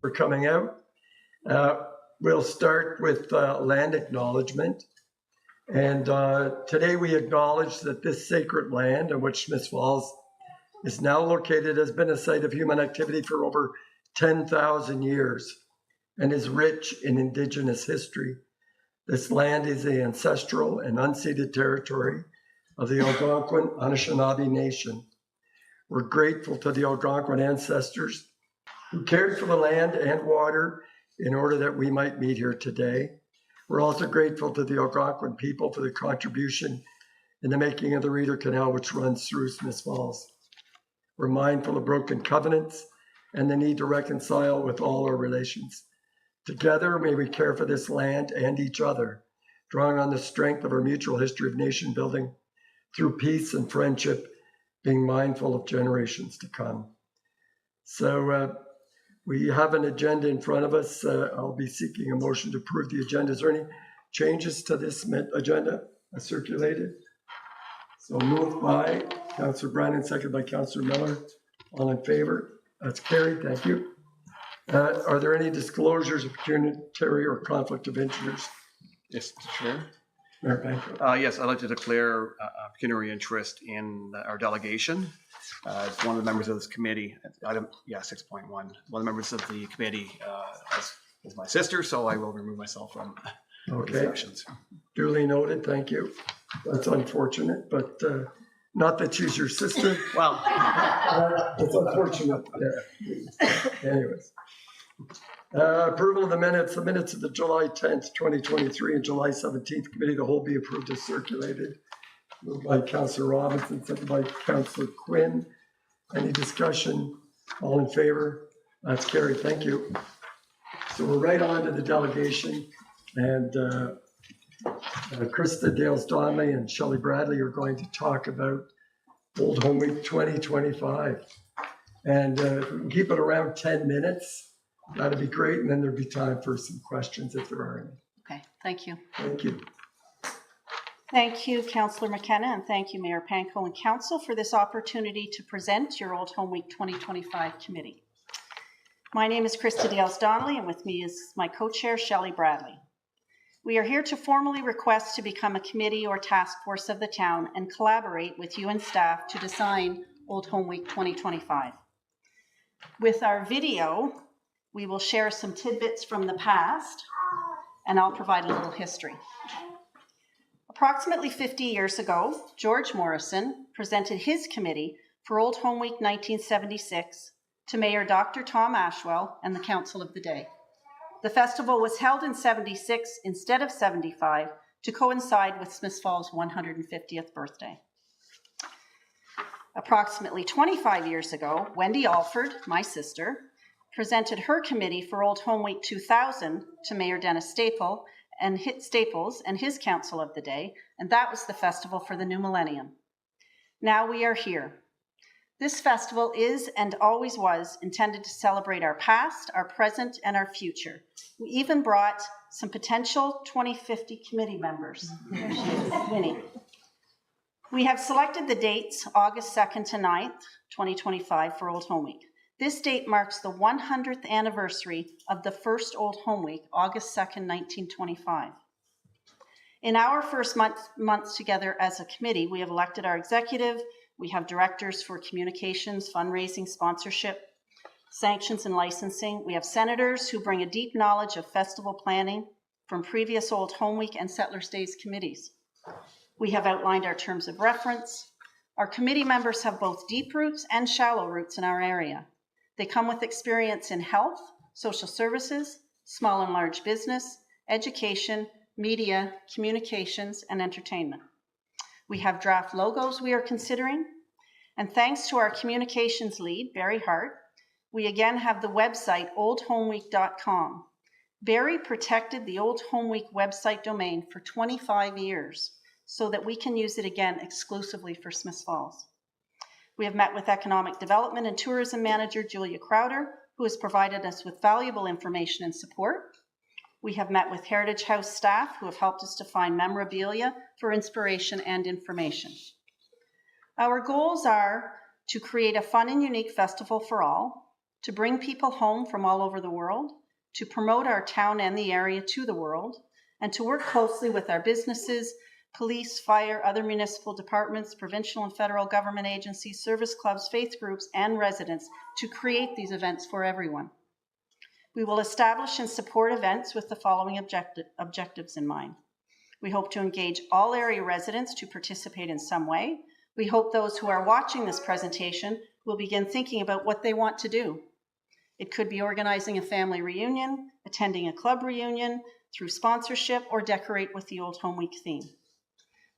for coming out. We'll start with land acknowledgement. And today we acknowledge that this sacred land in which Smiths Falls is now located has been a site of human activity for over 10,000 years and is rich in Indigenous history. This land is the ancestral and unceded territory of the Algonquin Anishinaabe Nation. We're grateful to the Algonquin ancestors who cared for the land and water in order that we might meet here today. We're also grateful to the Algonquin people for their contribution in the making of the Reader Canal, which runs through Smiths Falls. We're mindful of broken covenants and the need to reconcile with all our relations. Together, may we care for this land and each other, drawing on the strength of our mutual history of nation building through peace and friendship, being mindful of generations to come. So we have an agenda in front of us. I'll be seeking a motion to approve the agenda. Is there any changes to this agenda circulated? So moved by Councillor Brandon, seconded by Councillor Miller. All in favor? That's carried. Thank you. Are there any disclosures of pecuniary or conflict of interest? Yes, Mr. Chair. Mayor Panko. Yes, I'd like to declare pecuniary interest in our delegation. As one of the members of this committee, item 6.1. One of the members of the committee is my sister, so I will remove myself from discussions. Duly noted. Thank you. That's unfortunate, but not that she's your sister. Well, it's unfortunate. Yeah. Anyways. Approval of the minutes of the July 10th, 2023 and July 17th committee of the whole be approved as circulated. Moved by Councillor Robinson, seconded by Councillor Quinn. Any discussion? All in favor? That's carried. Thank you. So we're right on to the delegation, and Krista Dales-Donnelly and Shelley Bradley are going to talk about Old Home Week 2025. And if we can keep it around 10 minutes, that'd be great. And then there'd be time for some questions if there are any. Okay, thank you. Thank you. Thank you, Councillor McKenna, and thank you, Mayor Panko and Council, for this opportunity to present your Old Home Week 2025 committee. My name is Krista Dales-Donnelly, and with me is my co-chair, Shelley Bradley. We are here to formally request to become a committee or task force of the town and collaborate with you and staff to design Old Home Week 2025. With our video, we will share some tidbits from the past, and I'll provide a little history. Approximately 50 years ago, George Morrison presented his committee for Old Home Week 1976 to Mayor Dr. Tom Ashwell and the Council of the Day. The festival was held in 76 instead of 75 to coincide with Smiths Falls' 150th birthday. Approximately 25 years ago, Wendy Alford, my sister, presented her committee for Old Home Week 2000 to Mayor Dennis Staples and his Council of the Day, and that was the festival for the new millennium. Now we are here. This festival is and always was intended to celebrate our past, our present, and our future. We even brought some potential 2050 committee members. There she is, Winnie. We have selected the dates August 2nd to 9th, 2025 for Old Home Week. This date marks the 100th anniversary of the first Old Home Week, August 2nd, 1925. In our first months together as a committee, we have elected our executive, we have directors for communications, fundraising, sponsorship, sanctions, and licensing. We have senators who bring a deep knowledge of festival planning from previous Old Home Week and Settlers Days committees. We have outlined our terms of reference. Our committee members have both deep roots and shallow roots in our area. They come with experience in health, social services, small and large business, education, media, communications, and entertainment. We have draft logos we are considering, and thanks to our communications lead, Barry Hart, we again have the website oldhomeweek.com. Barry protected the Old Home Week website domain for 25 years so that we can use it again exclusively for Smiths Falls. We have met with Economic Development and Tourism Manager Julia Crowder, who has provided us with valuable information and support. We have met with Heritage House staff who have helped us to find memorabilia for inspiration and information. Our goals are to create a fun and unique festival for all, to bring people home from all over the world, to promote our town and the area to the world, and to work closely with our businesses, police, fire, other municipal departments, provincial and federal government agencies, service clubs, faith groups, and residents to create these events for everyone. We will establish and support events with the following objectives in mind. We hope to engage all area residents to participate in some way. We hope those who are watching this presentation will begin thinking about what they want to do. It could be organizing a family reunion, attending a club reunion, through sponsorship, or decorate with the Old Home Week theme.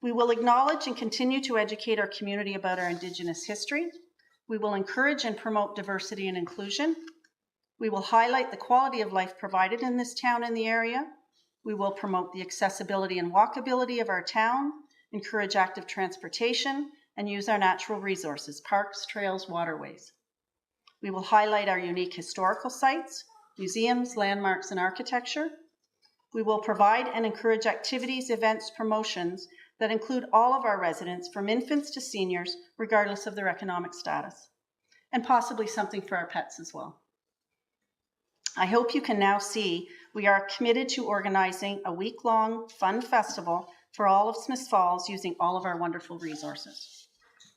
We will acknowledge and continue to educate our community about our Indigenous history. We will encourage and promote diversity and inclusion. We will highlight the quality of life provided in this town and the area. We will promote the accessibility and walkability of our town, encourage active transportation, and use our natural resources, parks, trails, waterways. We will highlight our unique historical sites, museums, landmarks, and architecture. We will provide and encourage activities, events, promotions that include all of our residents, from infants to seniors, regardless of their economic status, and possibly something for our pets as well. I hope you can now see we are committed to organizing a week-long fun festival for all of Smiths Falls using all of our wonderful resources.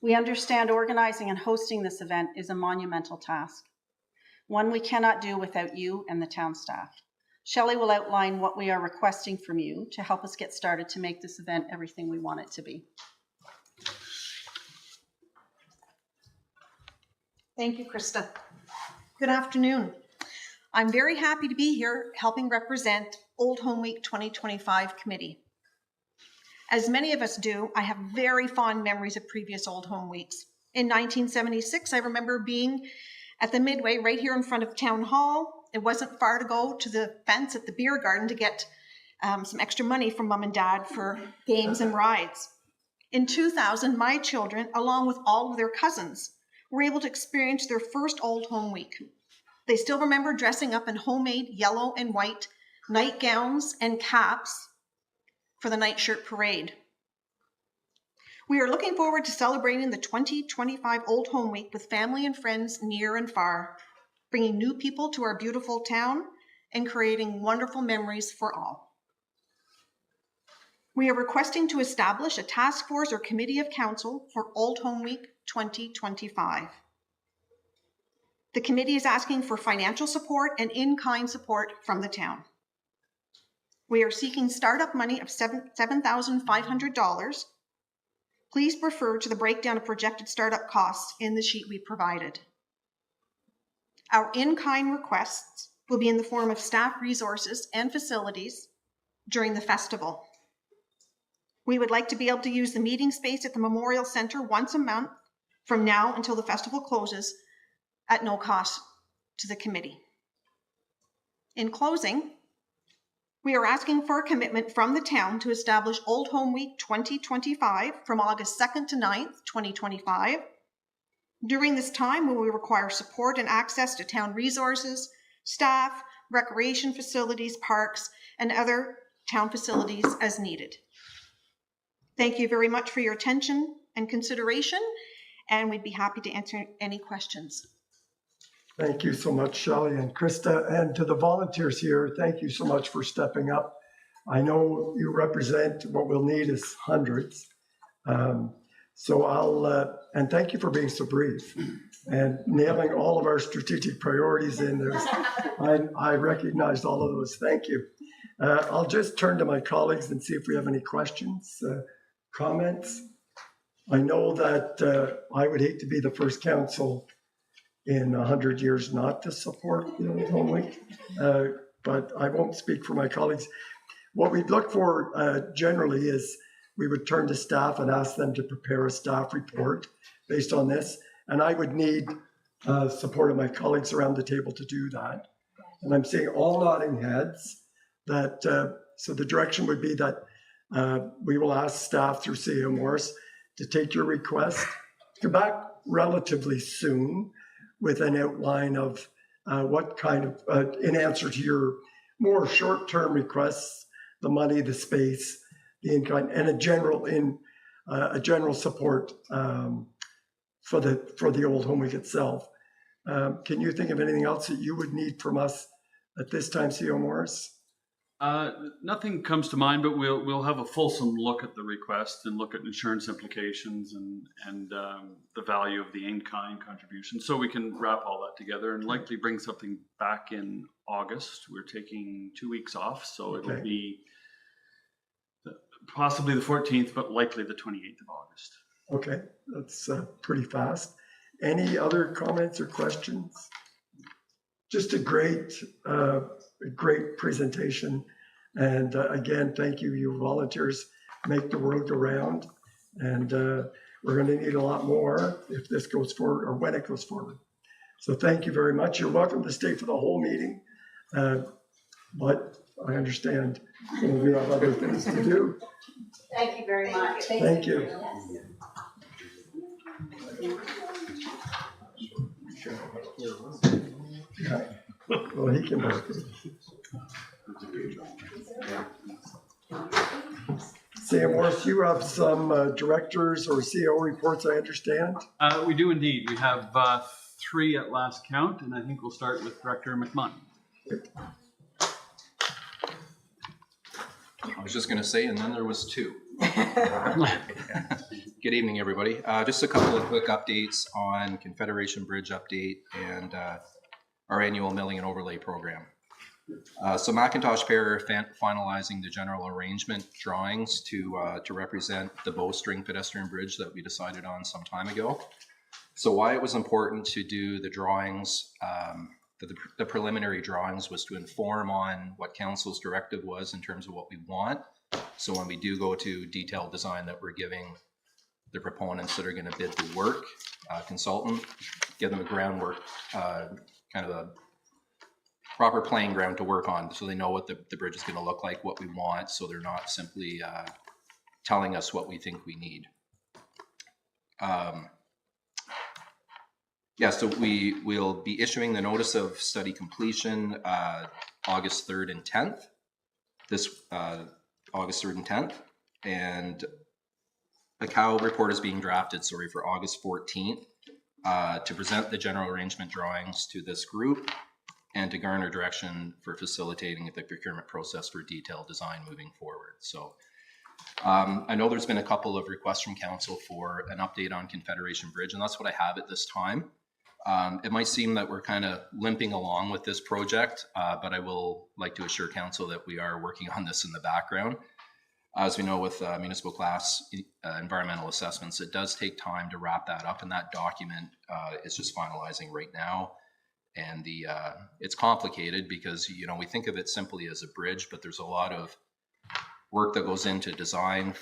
We understand organizing and hosting this event is a monumental task, one we cannot do without you and the town staff. Shelley will outline what we are requesting from you to help us get started to make this event everything we want it to be. Thank you, Krista. Good afternoon. I'm very happy to be here helping represent Old Home Week 2025 committee. As many of us do, I have very fond memories of previous Old Home Weeks. In 1976, I remember being at the Midway right here in front of Town Hall. It wasn't far to go to the fence at the beer garden to get some extra money from Mom and Dad for games and rides. In 2000, my children, along with all of their cousins, were able to experience their first Old Home Week. They still remember dressing up in homemade yellow and white nightgowns and caps for the night shirt parade. We are looking forward to celebrating the 2025 Old Home Week with family and friends near and far, bringing new people to our beautiful town and creating wonderful memories for all. We are requesting to establish a task force or committee of council for Old Home Week 2025. The committee is asking for financial support and in-kind support from the town. We are seeking startup money of $7,500. Please refer to the breakdown of projected startup costs in the sheet we provided. Our in-kind requests will be in the form of staff resources and facilities during the festival. We would like to be able to use the meeting space at the Memorial Center once a month from now until the festival closes at no cost to the committee. In closing, we are asking for a commitment from the town to establish Old Home Week 2025 from August 2nd to 9th, 2025. During this time, we will require support and access to town resources, staff, recreation facilities, parks, and other town facilities as needed. Thank you very much for your attention and consideration, and we'd be happy to answer any questions. Thank you so much, Shelley and Krista, and to the volunteers here, thank you so much for stepping up. I know you represent what we'll need is hundreds. And thank you for being so brief and nailing all of our strategic priorities in there. I recognized all of those. Thank you. I'll just turn to my colleagues and see if we have any questions, comments. I know that I would hate to be the first council in 100 years not to support the Old Home Week, but I won't speak for my colleagues. What we'd look for generally is we would turn to staff and ask them to prepare a staff report based on this. And I would need support of my colleagues around the table to do that. And I'm seeing all nodding heads that, so the direction would be that we will ask staff through CEO Morris to take your request, come back relatively soon with an outline of what kind of, in answer to your more short-term requests, the money, the space, the in-kind, and a general support for the Old Home Week itself. Can you think of anything else that you would need from us at this time, CEO Morris? Nothing comes to mind, but we'll have a fulsome look at the request and look at insurance implications and the value of the in-kind contribution, so we can wrap all that together and likely bring something back in August. We're taking 2 weeks off, so it'll Okay. be possibly the 14th, but likely the 28th of August. Okay, that's pretty fast. Any other comments or questions? Just a great presentation. And again, thank you. You volunteers make the world go round. And we're going to need a lot more if this goes forward or when it goes forward. So thank you very much. You're welcome to stay for the whole meeting. But I understand some of you have other things to do. Thank you very much. Thank you. Yeah. Well, he can work it. Sam Morris, you have some directors or CEO reports, I understand. We do indeed. We have 3 at last count, and I think we'll start with Director McMahon. I was just going to say, and then there was 2. Good evening, everybody. Just a couple of quick updates on Confederation Bridge update and our annual milling and overlay program. So Macintosh Pair are finalizing the general arrangement drawings to represent the bowstring pedestrian bridge that we decided on some time ago. So why it was important to do the drawings, the preliminary drawings, was to inform on what council's directive was in terms of what we want. So when we do go to detailed design, that we're giving the proponents that are going to bid the work, consultant, give them a groundwork, kind of a proper playing ground to work on, so they know what the bridge is going to look like, what we want, so they're not simply telling us what we think we need. Yeah, so we'll be issuing the notice of study completion August 3rd and 10th. This August 3rd and 10th, and a COW report is being drafted, for August 14th to present the general arrangement drawings to this group and to garner direction for facilitating the procurement process for detailed design moving forward. So I know there's been a couple of requests from council for an update on Confederation Bridge, and that's what I have at this time. It might seem that we're kind of limping along with this project, but I will like to assure council that we are working on this in the background. As we know, with municipal class environmental assessments, it does take time to wrap that up, and that document is just finalizing right now. And it's complicated because, we think of it simply as a bridge, but there's a lot of work that goes into design.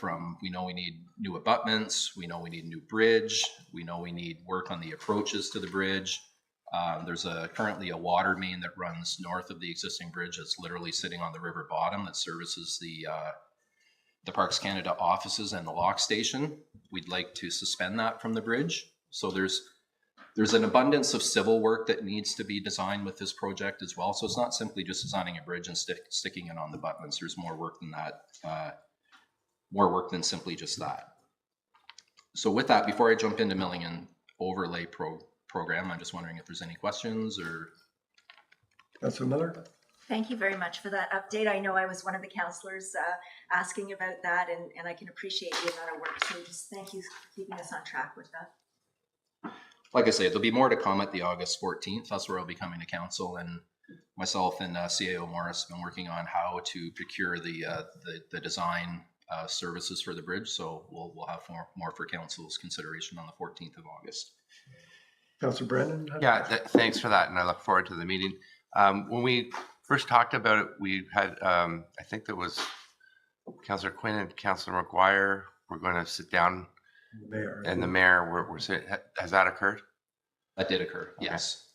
We know we need new abutments, we know we need a new bridge, we know we need work on the approaches to the bridge. There's currently a water main that runs north of the existing bridge that's literally sitting on the river bottom that services the Parks Canada offices and the lock station. We'd like to suspend that from the bridge. So there's an abundance of civil work that needs to be designed with this project as well. So it's not simply just designing a bridge and sticking it on the abutments. There's more work than that, more work than simply just that. So with that, before I jump into milling and overlay program, I'm just wondering if there's any questions or. Councilor Miller? Thank you very much for that update. I know I was one of the councillors asking about that, and I can appreciate the amount of work. So just thank you for keeping us on track with that. Like I say, there'll be more to come at the August 14th. That's where I'll be coming to council, and myself and CAO Morris have been working on how to procure the design services for the bridge. So we'll have more for council's consideration on the 14th of August. Councilor Brennan? Yeah, thanks for that, and I look forward to the meeting. When we first talked about it, we had, I think there was Councillor Quinn and Councillor McGuire were going to sit down, Mayor. and the mayor were sitting. Has that occurred? That did occur, yes.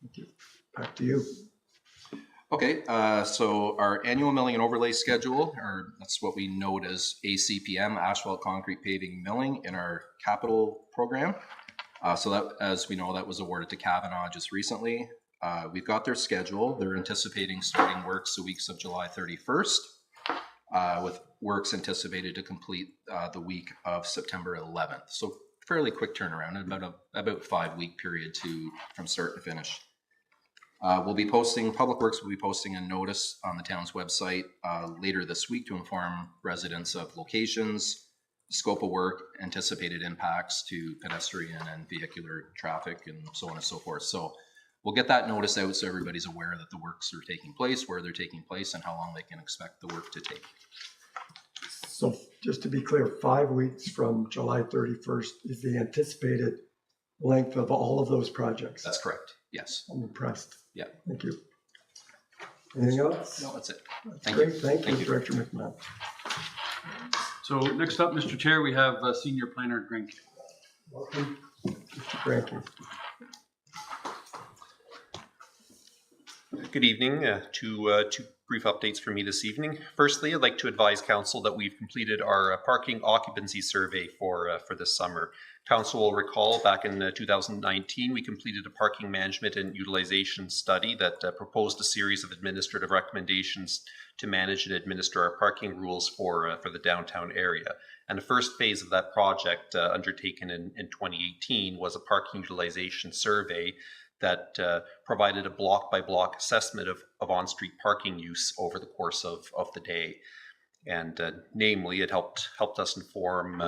Thank you. Back to you. Okay, so our annual milling and overlay schedule, or that's what we note as ACPM, asphalt, concrete, paving, milling, in our capital program. So that, as we know, that was awarded to Kavanaugh just recently. We've got their schedule. They're anticipating starting works the weeks of July 31st, with works anticipated to complete the week of September 11th. So fairly quick turnaround, about 5-week period from start to finish. Public Works will be posting a notice on the town's website later this week to inform residents of locations, scope of work, anticipated impacts to pedestrian and vehicular traffic, and so on and so forth. So we'll get that notice out so everybody's aware that the works are taking place, where they're taking place, and how long they can expect the work to take. So just to be clear, 5 weeks from July 31st is the anticipated length of all of those projects. That's correct. Yes. I'm impressed. Yeah. Thank you. Anything else? No, that's it. That's Thank great. you. Thank you, Thank you. Director McMahon. So next up, Mr. Chair, we have Senior Planner Grinke. Welcome, Mr. Frankie. Good evening. Two brief updates for me this evening. Firstly, I'd like to advise Council that we've completed our parking occupancy survey for this summer. Council will recall back in 2019, we completed a parking management and utilization study that proposed a series of administrative recommendations to manage and administer our parking rules for the downtown area. And the first phase of that project undertaken in 2018 was a parking utilization survey that provided a block-by-block assessment of on-street parking use over the course of the day. And namely, it helped us inform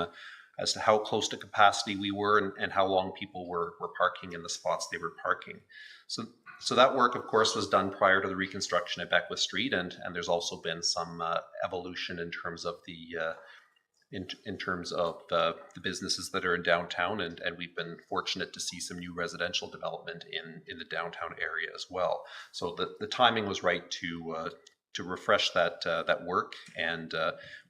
as to how close to capacity we were and how long people were parking in the spots they were parking. So that work, of course, was done prior to the reconstruction at Beckwith Street, and there's also been some evolution in terms of the the businesses that are in downtown, and we've been fortunate to see some new residential development in the downtown area as well. So the timing was right to refresh that work, and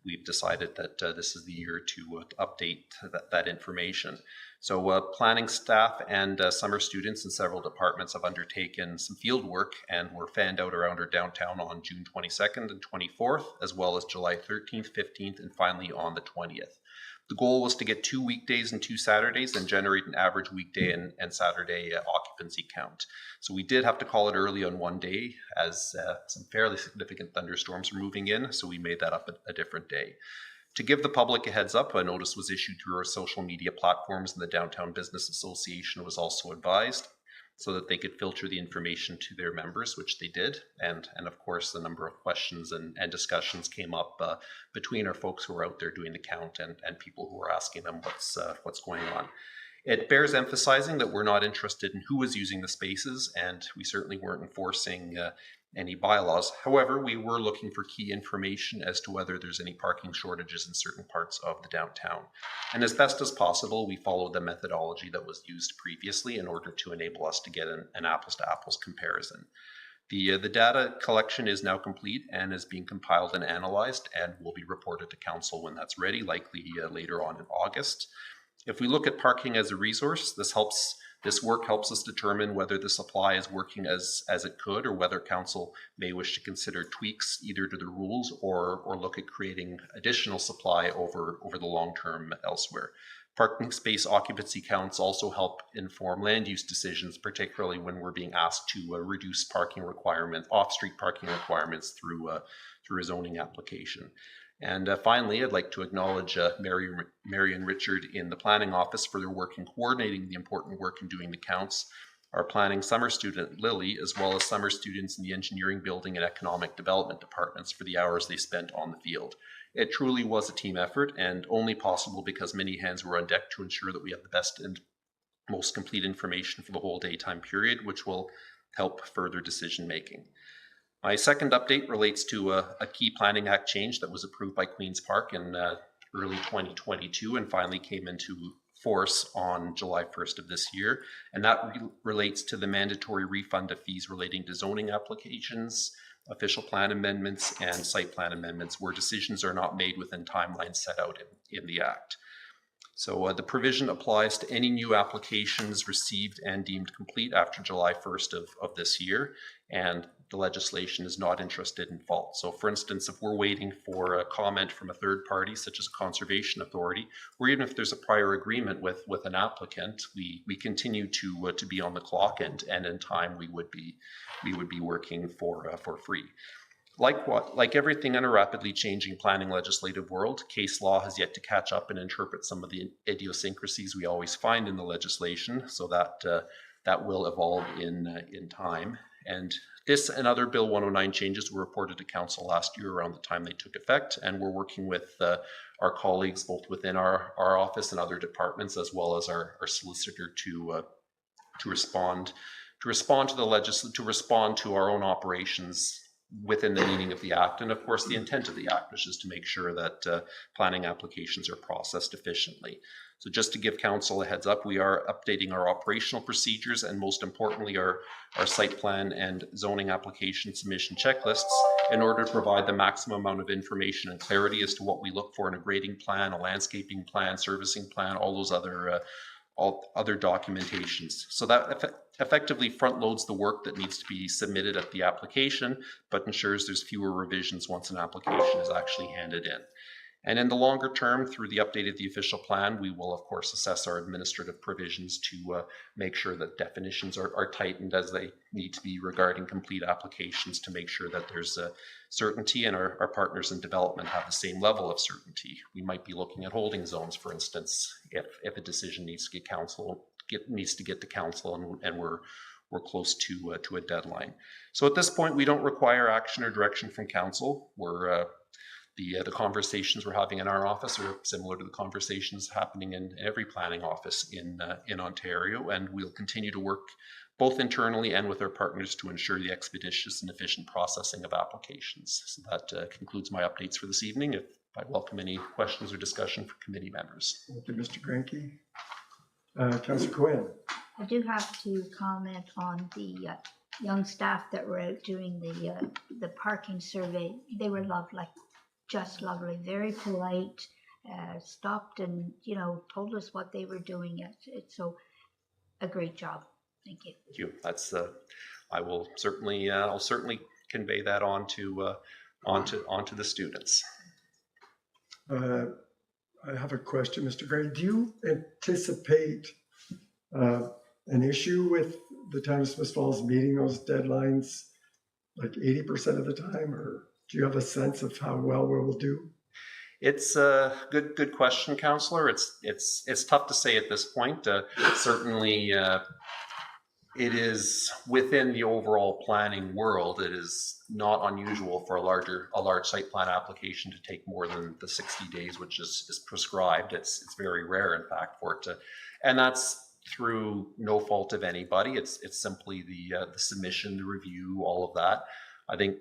we've decided that this is the year to update that information. So planning staff and summer students in several departments have undertaken some field work and were fanned out around our downtown on June 22nd and 24th, as well as July 13th, 15th, and finally on the 20th. The goal was to get 2 weekdays and 2 Saturdays and generate an average weekday and Saturday occupancy count. So we did have to call it early on one day as some fairly significant thunderstorms were moving in, so we made that up a different day. To give the public a heads up, a notice was issued through our social media platforms, and the Downtown Business Association was also advised so that they could filter the information to their members, which they did. And of course, the number of questions and discussions came up between our folks who were out there doing the count and people who were asking them what's going on. It bears emphasizing that we're not interested in who was using the spaces, and we certainly weren't enforcing any bylaws. However, we were looking for key information as to whether there's any parking shortages in certain parts of the downtown. And as best as possible, we followed the methodology that was used previously in order to enable us to get an apples-to-apples comparison. The data collection is now complete and is being compiled and analyzed and will be reported to Council when that's ready, likely later on in August. If we look at parking as a resource, this work helps us determine whether the supply is working as it could, or whether Council may wish to consider tweaks either to the rules or look at creating additional supply over the long term elsewhere. Parking space occupancy counts also help inform land use decisions, particularly when we're being asked to reduce parking requirements, off-street parking requirements through a zoning application. And finally, I'd like to acknowledge Mary and Richard in the planning office for their work in coordinating the important work in doing the counts, our planning summer student Lily, as well as summer students in the engineering, building, and economic development departments for the hours they spent on the field. It truly was a team effort, and only possible because many hands were on deck to ensure that we have the best and most complete information for the whole daytime period, which will help further decision making. My second update relates to a key Planning Act change that was approved by Queen's Park in early 2022 and finally came into force on July 1st of this year. And that relates to the mandatory refund of fees relating to zoning applications, official plan amendments, and site plan amendments where decisions are not made within timelines set out in the Act. So the provision applies to any new applications received and deemed complete after July 1st of this year, and the legislation is not interested in fault. So for instance, if we're waiting for a comment from a third party, such as a conservation authority, or even if there's a prior agreement with an applicant, we continue to be on the clock, and in time we would be working for free. Like everything in a rapidly changing planning legislative world, case law has yet to catch up and interpret some of the idiosyncrasies we always find in the legislation, so that will evolve in time. And this and other Bill 109 changes were reported to Council last year around the time they took effect, and we're working with our colleagues both within our office and other departments, as well as our solicitor to respond to our own operations within the meaning of the Act, and of course the intent of the Act, which is to make sure that planning applications are processed efficiently. So just to give Council a heads up, we are updating our operational procedures and most importantly our site plan and zoning application submission checklists in order to provide the maximum amount of information and clarity as to what we look for in a grading plan, a landscaping plan, servicing plan, all those other documentations. So that effectively front loads the work that needs to be submitted at the application, but ensures there's fewer revisions once an application is actually handed in. And in the longer term, through the update of the official plan, we will of course assess our administrative provisions to make sure that definitions are tightened as they need to be regarding complete applications, to make sure that there's certainty and our partners in development have the same level of certainty. We might be looking at holding zones, for instance, if a decision needs to get to council and we're close to a deadline. So at this point, we don't require action or direction from council. The conversations we're having in our office are similar to the conversations happening in every planning office in Ontario, and we'll continue to work both internally and with our partners to ensure the expeditious and efficient processing of applications. So that concludes my updates for this evening. I welcome any questions or discussion for committee members. Thank you, Mr. Granke. Councillor Quinn. I do have to comment on the young staff that were out doing the parking survey. They were lovely, just lovely, very polite, stopped and, told us what they were doing. So a great job. Thank you. Thank you. That's I'll certainly convey that onto the students. I have a question, Mr. Gray. Do you anticipate an issue with the town of Smith Falls meeting those deadlines like 80% of the time, or do you have a sense of how well we will do? It's a good question, Councillor. It's tough to say at this point. Certainly, it is within the overall planning world. It is not unusual for a large site plan application to take more than the 60 days, which is prescribed. It's very rare, in fact, for it to, and that's through no fault of anybody. It's simply the submission, the review, all of that. I think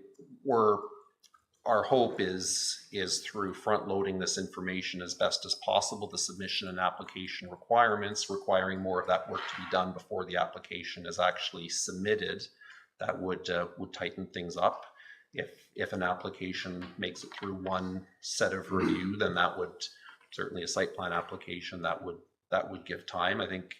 our hope is through front loading this information as best as possible, the submission and application requirements, requiring more of that work to be done before the application is actually submitted. That would tighten things up. If an application makes it through one set of review, then that would certainly, a site plan application, that would give time. I think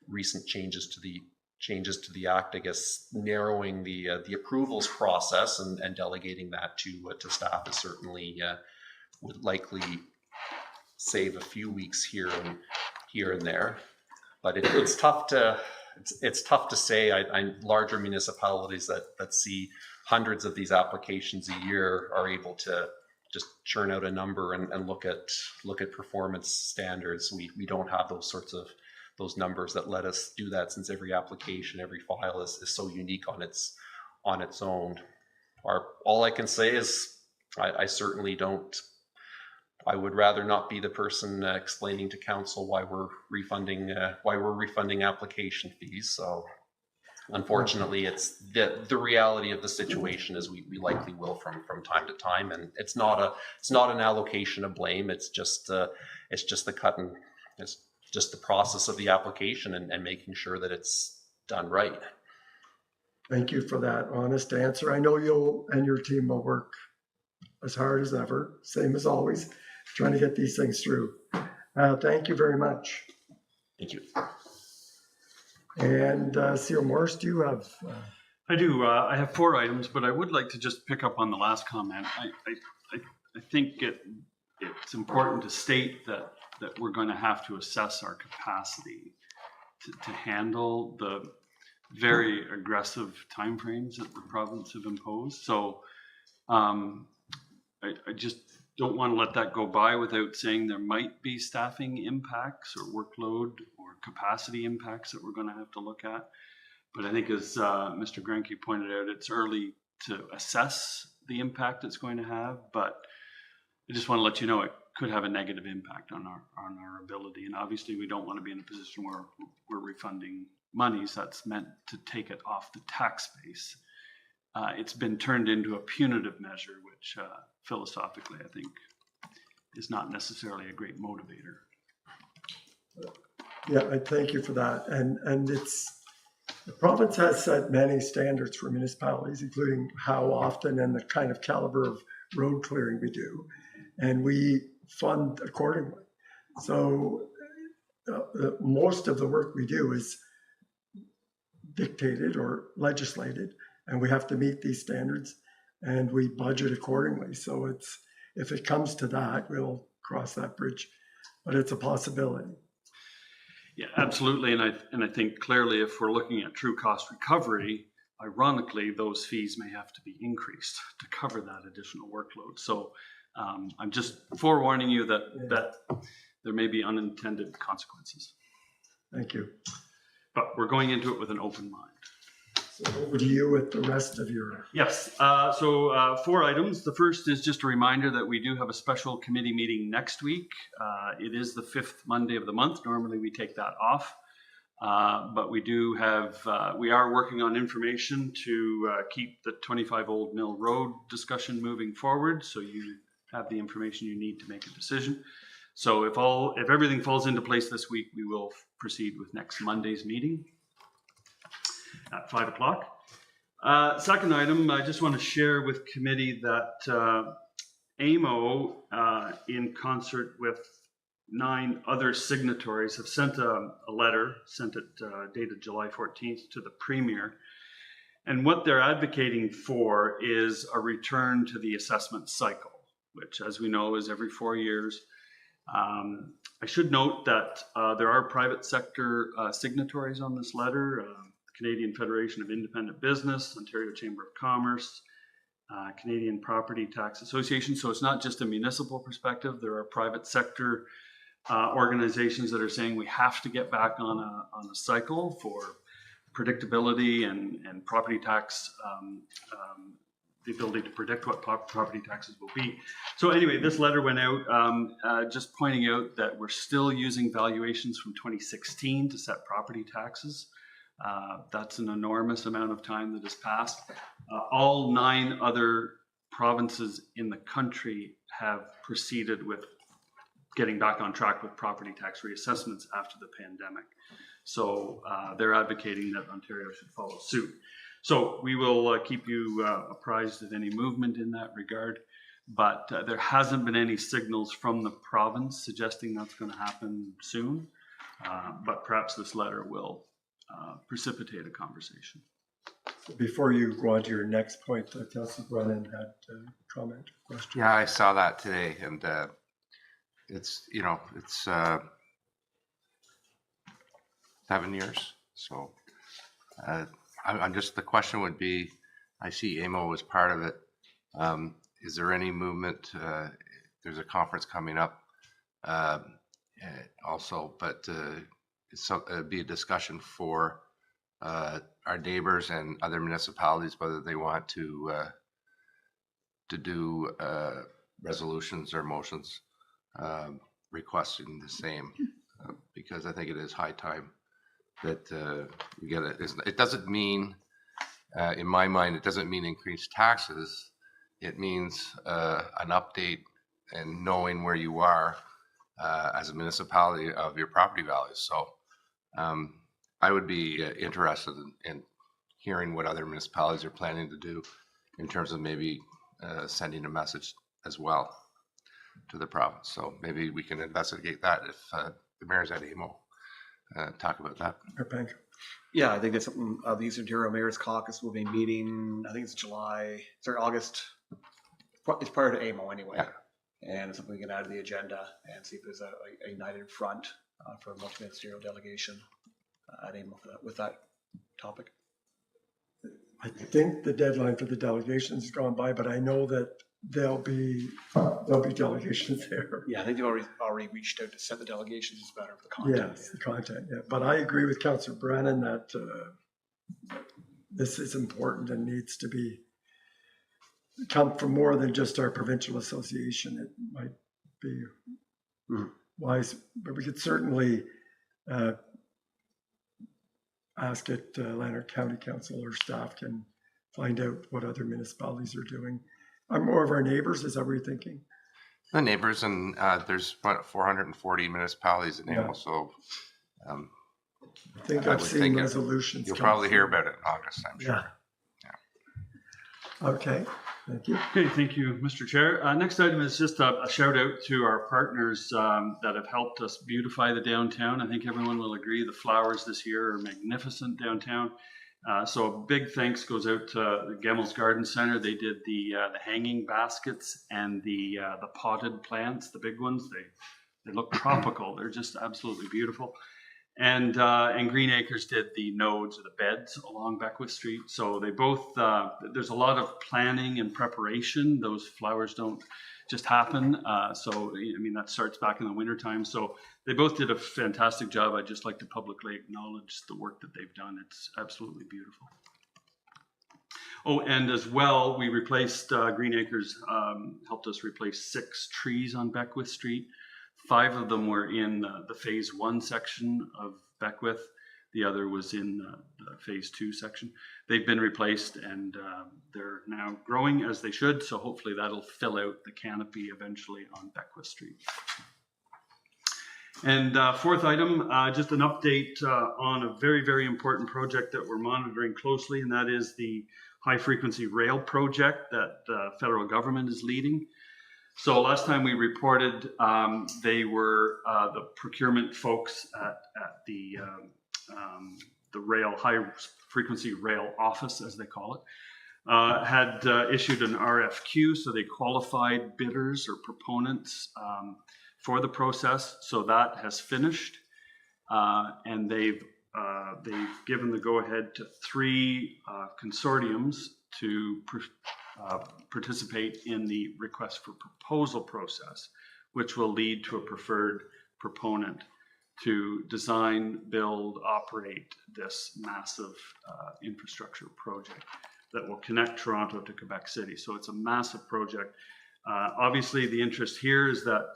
recent changes to the Act, I guess, narrowing the approvals process and delegating that to staff is certainly would likely save a few weeks here and there. But it's tough to say. Larger municipalities that see hundreds of these applications a year are able to just churn out a number and look at performance standards. We don't have those numbers that let us do that, since every application, every file is so unique on its own. All I can say is I certainly don't. I would rather not be the person explaining to council why we're refunding application fees. So unfortunately, it's the reality of the situation is we likely will from time to time, and it's not an allocation of blame. It's just the process of the application and making sure that it's done right. Thank you for that honest answer. I know you and your team will work as hard as ever, same as always, trying to get these things through. Thank you very much. Thank you. And CEO Morris, do you have? I do. I have 4 items, but I would like to just pick up on the last comment. I think it's important to state that we're going to have to assess our capacity to handle the very aggressive timeframes that the province have imposed. So I just don't want to let that go by without saying there might be staffing impacts or workload or capacity impacts that we're going to have to look at. But I think as Mr. Granke pointed out, it's early to assess the impact it's going to have, but I just want to let you know it could have a negative impact on our ability. And obviously we don't want to be in a position where we're refunding monies that's meant to take it off the tax base. It's been turned into a punitive measure, which philosophically I think is not necessarily a great motivator. Yeah, I thank you for that. And the province has set many standards for municipalities, including how often and the kind of caliber of road clearing we do, and we fund accordingly. So most of the work we do is dictated or legislated, and we have to meet these standards, and we budget accordingly. So if it comes to that, we'll cross that bridge, but it's a possibility. Yeah, absolutely. And I think clearly if we're looking at true cost recovery, ironically, those fees may have to be increased to cover that additional workload. So I'm just forewarning you that there may be unintended consequences. Thank you. But we're going into it with an open mind. So over to you with the rest of your... Yes, so 4 items. The first is just a reminder that we do have a special committee meeting next week. It is the 5th Monday of the month. Normally we take that off. But we do have, we are working on information to keep the 25 Old Mill Road discussion moving forward. So you have the information you need to make a decision. So if everything falls into place this week, we will proceed with next Monday's meeting at 5 o'clock. Second item, I just want to share with committee that AMO, in concert with 9 other signatories, have sent a letter, dated July 14th to the Premier. And what they're advocating for is a return to the assessment cycle, which, as we know, is every 4 years. I should note that there are private sector signatories on this letter. Canadian Federation of Independent Business, Ontario Chamber of Commerce, Canadian Property Tax Association. So it's not just a municipal perspective. There are private sector organizations that are saying we have to get back on a cycle for predictability and property tax, the ability to predict what property taxes will be. So anyway, this letter went out just pointing out that we're still using valuations from 2016 to set property taxes. That's an enormous amount of time that has passed. All 9 other provinces in the country have proceeded with getting back on track with property tax reassessments after the pandemic. So they're advocating that Ontario should follow suit. So we will keep you apprised of any movement in that regard, but there hasn't been any signals from the province suggesting that's going to happen soon, but perhaps this letter will precipitate a conversation. Before you go on to your next point, Councillor Brennan had a comment or question. Yeah, I saw that today, and it's 7 years. So I'm just, the question would be, I see AMO as part of it. Is there any movement? There's a conference coming up also, but it'd be a discussion for our neighbors and other municipalities, whether they want to do resolutions or motions requesting the same, because I think it is high time that we get it. It doesn't mean, in my mind, it doesn't mean increased taxes. It means an update and knowing where you are as a municipality of your property values. So I would be interested in hearing what other municipalities are planning to do in terms of maybe sending a message as well to the province. So maybe we can investigate that if the mayor's at AMO. Talk about that. Yeah, I think that's something the Eastern Ontario Mayor's Caucus will be meeting, I think it's August. It's prior to AMO anyway. Yeah. And it's something we can add to the agenda and see if there's a united front for a multi-ministerial delegation at AMO for that, with that topic. I think the deadline for the delegations has gone by, but I know that there'll be delegations there. Yeah, I think they've already reached out to set the delegations. It's better for the content. Yes, the content, yeah. But I agree with Councillor Brennan that this is important and needs to come from more than just our provincial association. It might be wise, but we could certainly ask it, Lanark County Council or staff can find out what other municipalities are doing. Are more of our neighbors, is that what you're thinking? The neighbors, and there's what, 440 municipalities in Yeah. Amos, so I think I I've would seen think resolutions. you'll come probably hear through. about it in August, I'm sure. Yeah. Okay, thank you. Okay, thank you, Mr. Chair. Next item is just a shout out to our partners that have helped us beautify the downtown. I think everyone will agree the flowers this year are magnificent downtown. So a big thanks goes out to the Gemmell's Garden Center. They did the hanging baskets and the potted plants, the big ones. They look tropical. They're just absolutely beautiful. And Green Acres did the nodes or the beds along Beckwith Street. So they both, there's a lot of planning and preparation. Those flowers don't just happen. So, I mean, that starts back in the wintertime. So they both did a fantastic job. I'd just like to publicly acknowledge the work that they've done. It's absolutely beautiful. Oh, and as well, we replaced, Green Acres helped us replace 6 trees on Beckwith Street. 5 of them were in the phase 1 section of Beckwith. The other was in the phase 2 section. They've been replaced and they're now growing as they should. So hopefully that'll fill out the canopy eventually on Beckwith Street. And 4th item, just an update on a very, very important project that we're monitoring closely, and that is the high frequency rail project that the federal government is leading. So last time we reported, they were the procurement folks at the rail, high frequency rail office, as they call it, had issued an RFQ. So they qualified bidders or proponents for the process. So that has finished, and they've given the go-ahead to 3 consortiums to participate in the request for proposal process, which will lead to a preferred proponent to design, build, operate this massive infrastructure project that will connect Toronto to Quebec City. So it's a massive project. Obviously, the interest here is that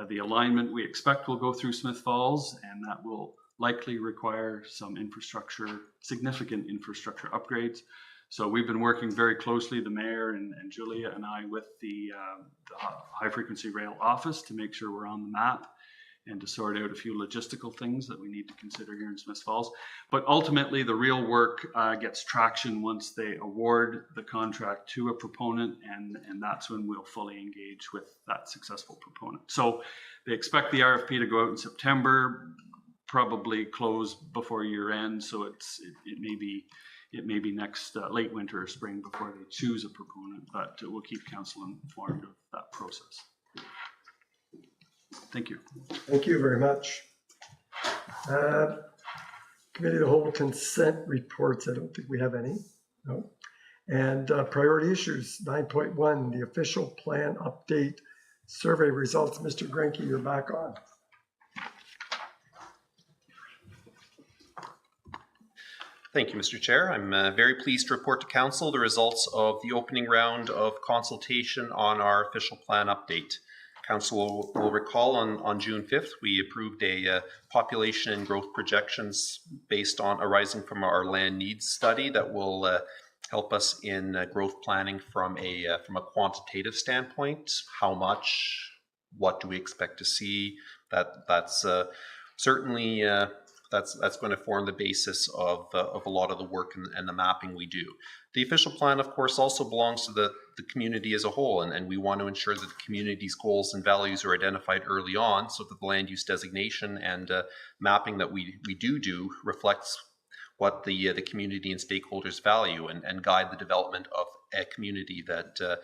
the alignment we expect will go through Smith Falls, and that will likely require some infrastructure, significant infrastructure upgrades. So we've been working very closely, the mayor and Julia and I, with the high frequency rail office to make sure we're on the map and to sort out a few logistical things that we need to consider here in Smith Falls. But ultimately, the real work gets traction once they award the contract to a proponent, and that's when we'll fully engage with that successful proponent. So they expect the RFP to go out in September, probably close before year end. So it may be next late winter or spring before they choose a proponent, but we'll keep council informed of that process. Thank you. Thank you very much. Committee of the Whole consent reports. I don't think we have any. No. And priority issues 9.1, the official plan update survey results. Mr. Grenke, you're back on. Thank you, Mr. Chair. I'm very pleased to report to Council the results of the opening round of consultation on our official plan update. Council will recall on June 5th, we approved a population and growth projections based on arising from our land needs study that will help us in growth planning from a quantitative standpoint. How much? What do we expect to see? That's certainly that's going to form the basis of a lot of the work and the mapping we do. The official plan, of course, also belongs to the community as a whole, and we want to ensure that the community's goals and values are identified early on so that the land use designation and mapping that we do reflects what the community and stakeholders value and guide the development of a community that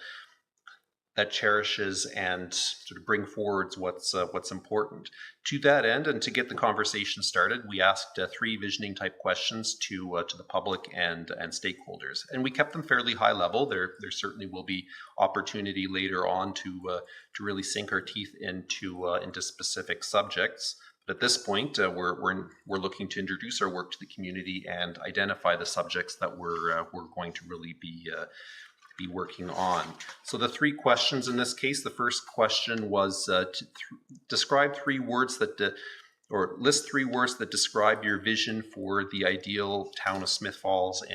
that cherishes and sort of bring forwards what's important. To that end, and to get the conversation started, we asked 3 visioning type questions to the public and stakeholders, and we kept them fairly high level. There certainly will be opportunity later on to really sink our teeth into specific subjects. But at this point, we're looking to introduce our work to the community and identify the subjects that we're going to really be working on. So the 3 questions in this case, the first question was describe 3 words that, or list 3 words that describe your vision for the ideal town of Smith Falls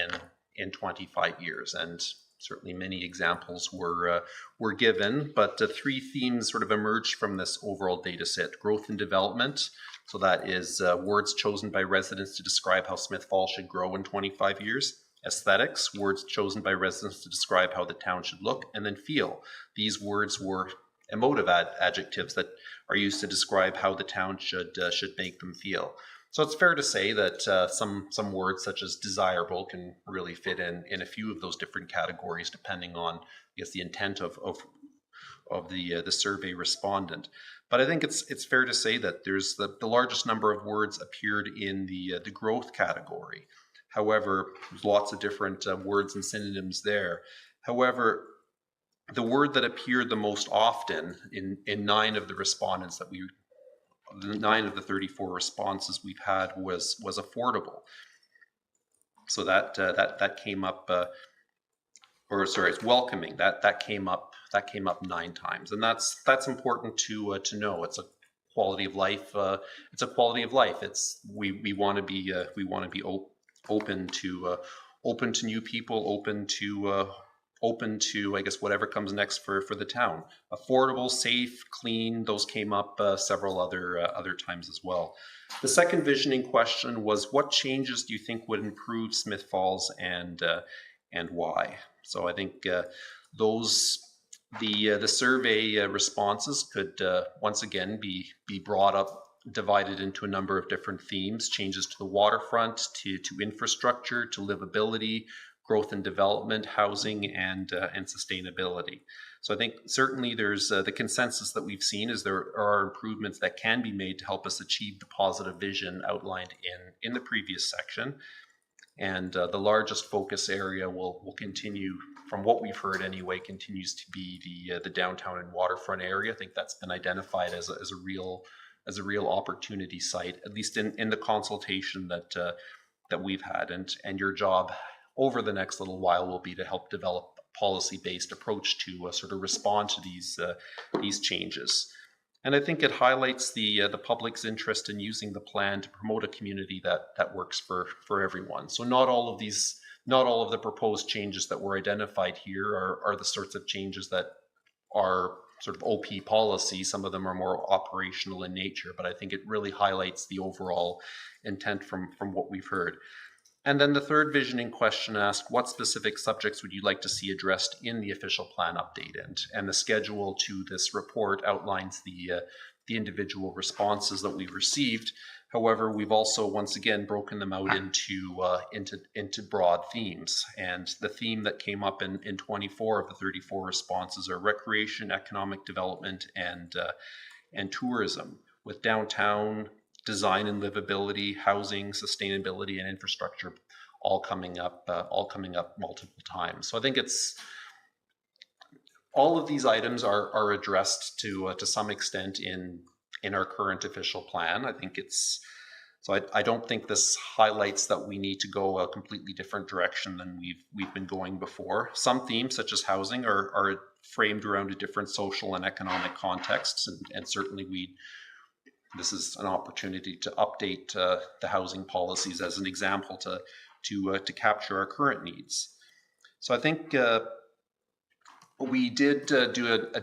in 25 years. And certainly many examples were given, but 3 themes sort of emerged from this overall data set: growth and development. So that is words chosen by residents to describe how Smith Falls should grow in 25 years. Aesthetics, words chosen by residents to describe how the town should look. And then feel. These words were emotive adjectives that are used to describe how the town should make them feel. So it's fair to say that some words such as desirable can really fit in a few of those different categories, depending on, I guess, the intent of the survey respondent. But I think it's fair to say that there's the largest number of words appeared in the growth category. However, there's lots of different words and synonyms there. However, the word that appeared the most often in 9 of the respondents that the 9 of the 34 responses we've had was affordable. So that came up, it's welcoming. That came up 9 times, and that's important to know. It's a quality of life. It's a quality of life. We want to be open to new people, open to I guess whatever comes next for the town. Affordable, safe, clean, those came up several other times as well. The second visioning question was, what changes do you think would improve Smith Falls and why? So I think the survey responses could once again be brought up, divided into a number of different themes: changes to the waterfront, to infrastructure, to livability, growth and development, housing, and sustainability. So I think certainly there's the consensus that we've seen is there are improvements that can be made to help us achieve the positive vision outlined in the previous section. And the largest focus area will continue, from what we've heard anyway, continues to be the downtown and waterfront area. I think that's been identified as a real opportunity site, at least in the consultation that we've had. And your job over the next little while will be to help develop a policy-based approach to sort of respond to these changes. And I think it highlights the public's interest in using the plan to promote a community that works for everyone. So not all of the proposed changes that were identified here are the sorts of changes that are sort of OP policy. Some of them are more operational in nature, but I think it really highlights the overall intent from what we've heard. And then the third visioning question asked, what specific subjects would you like to see addressed in the official plan update? And the schedule to this report outlines the individual responses that we've received. However, we've also once again broken them out into broad themes. And the theme that came up in 24 of the 34 responses are recreation, economic development, and tourism, with downtown, design and livability, housing, sustainability, and infrastructure all coming up multiple times. So I think all of these items are addressed to some extent in our current official plan. I think I don't think this highlights that we need to go a completely different direction than we've been going before. Some themes, such as housing, are framed around a different social and economic context, and certainly this is an opportunity to update the housing policies as an example to capture our current needs. So I think we did do a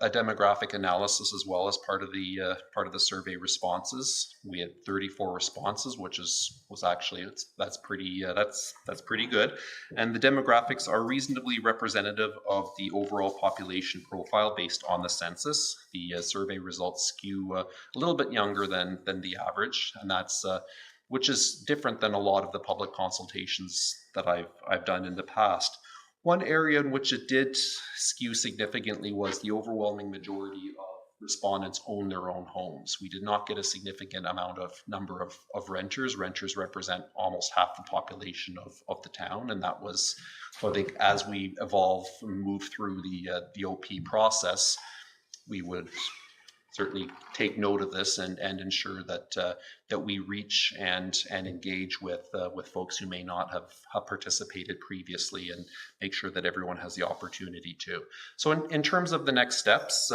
demographic analysis as well as part of the survey responses. We had 34 responses, which was actually that's pretty good. And the demographics are reasonably representative of the overall population profile based on the census. The survey results skew a little bit younger than the average, and that's which is different than a lot of the public consultations that I've done in the past. One area in which it did skew significantly was the overwhelming majority of respondents own their own homes. We did not get a significant number of renters. Renters represent almost half the population of the town, and that was, so I think, as we evolve and move through the OP process, we would certainly take note of this and ensure that that we reach and engage with folks who may not have participated previously, and make sure that everyone has the opportunity to. So in terms of the next steps,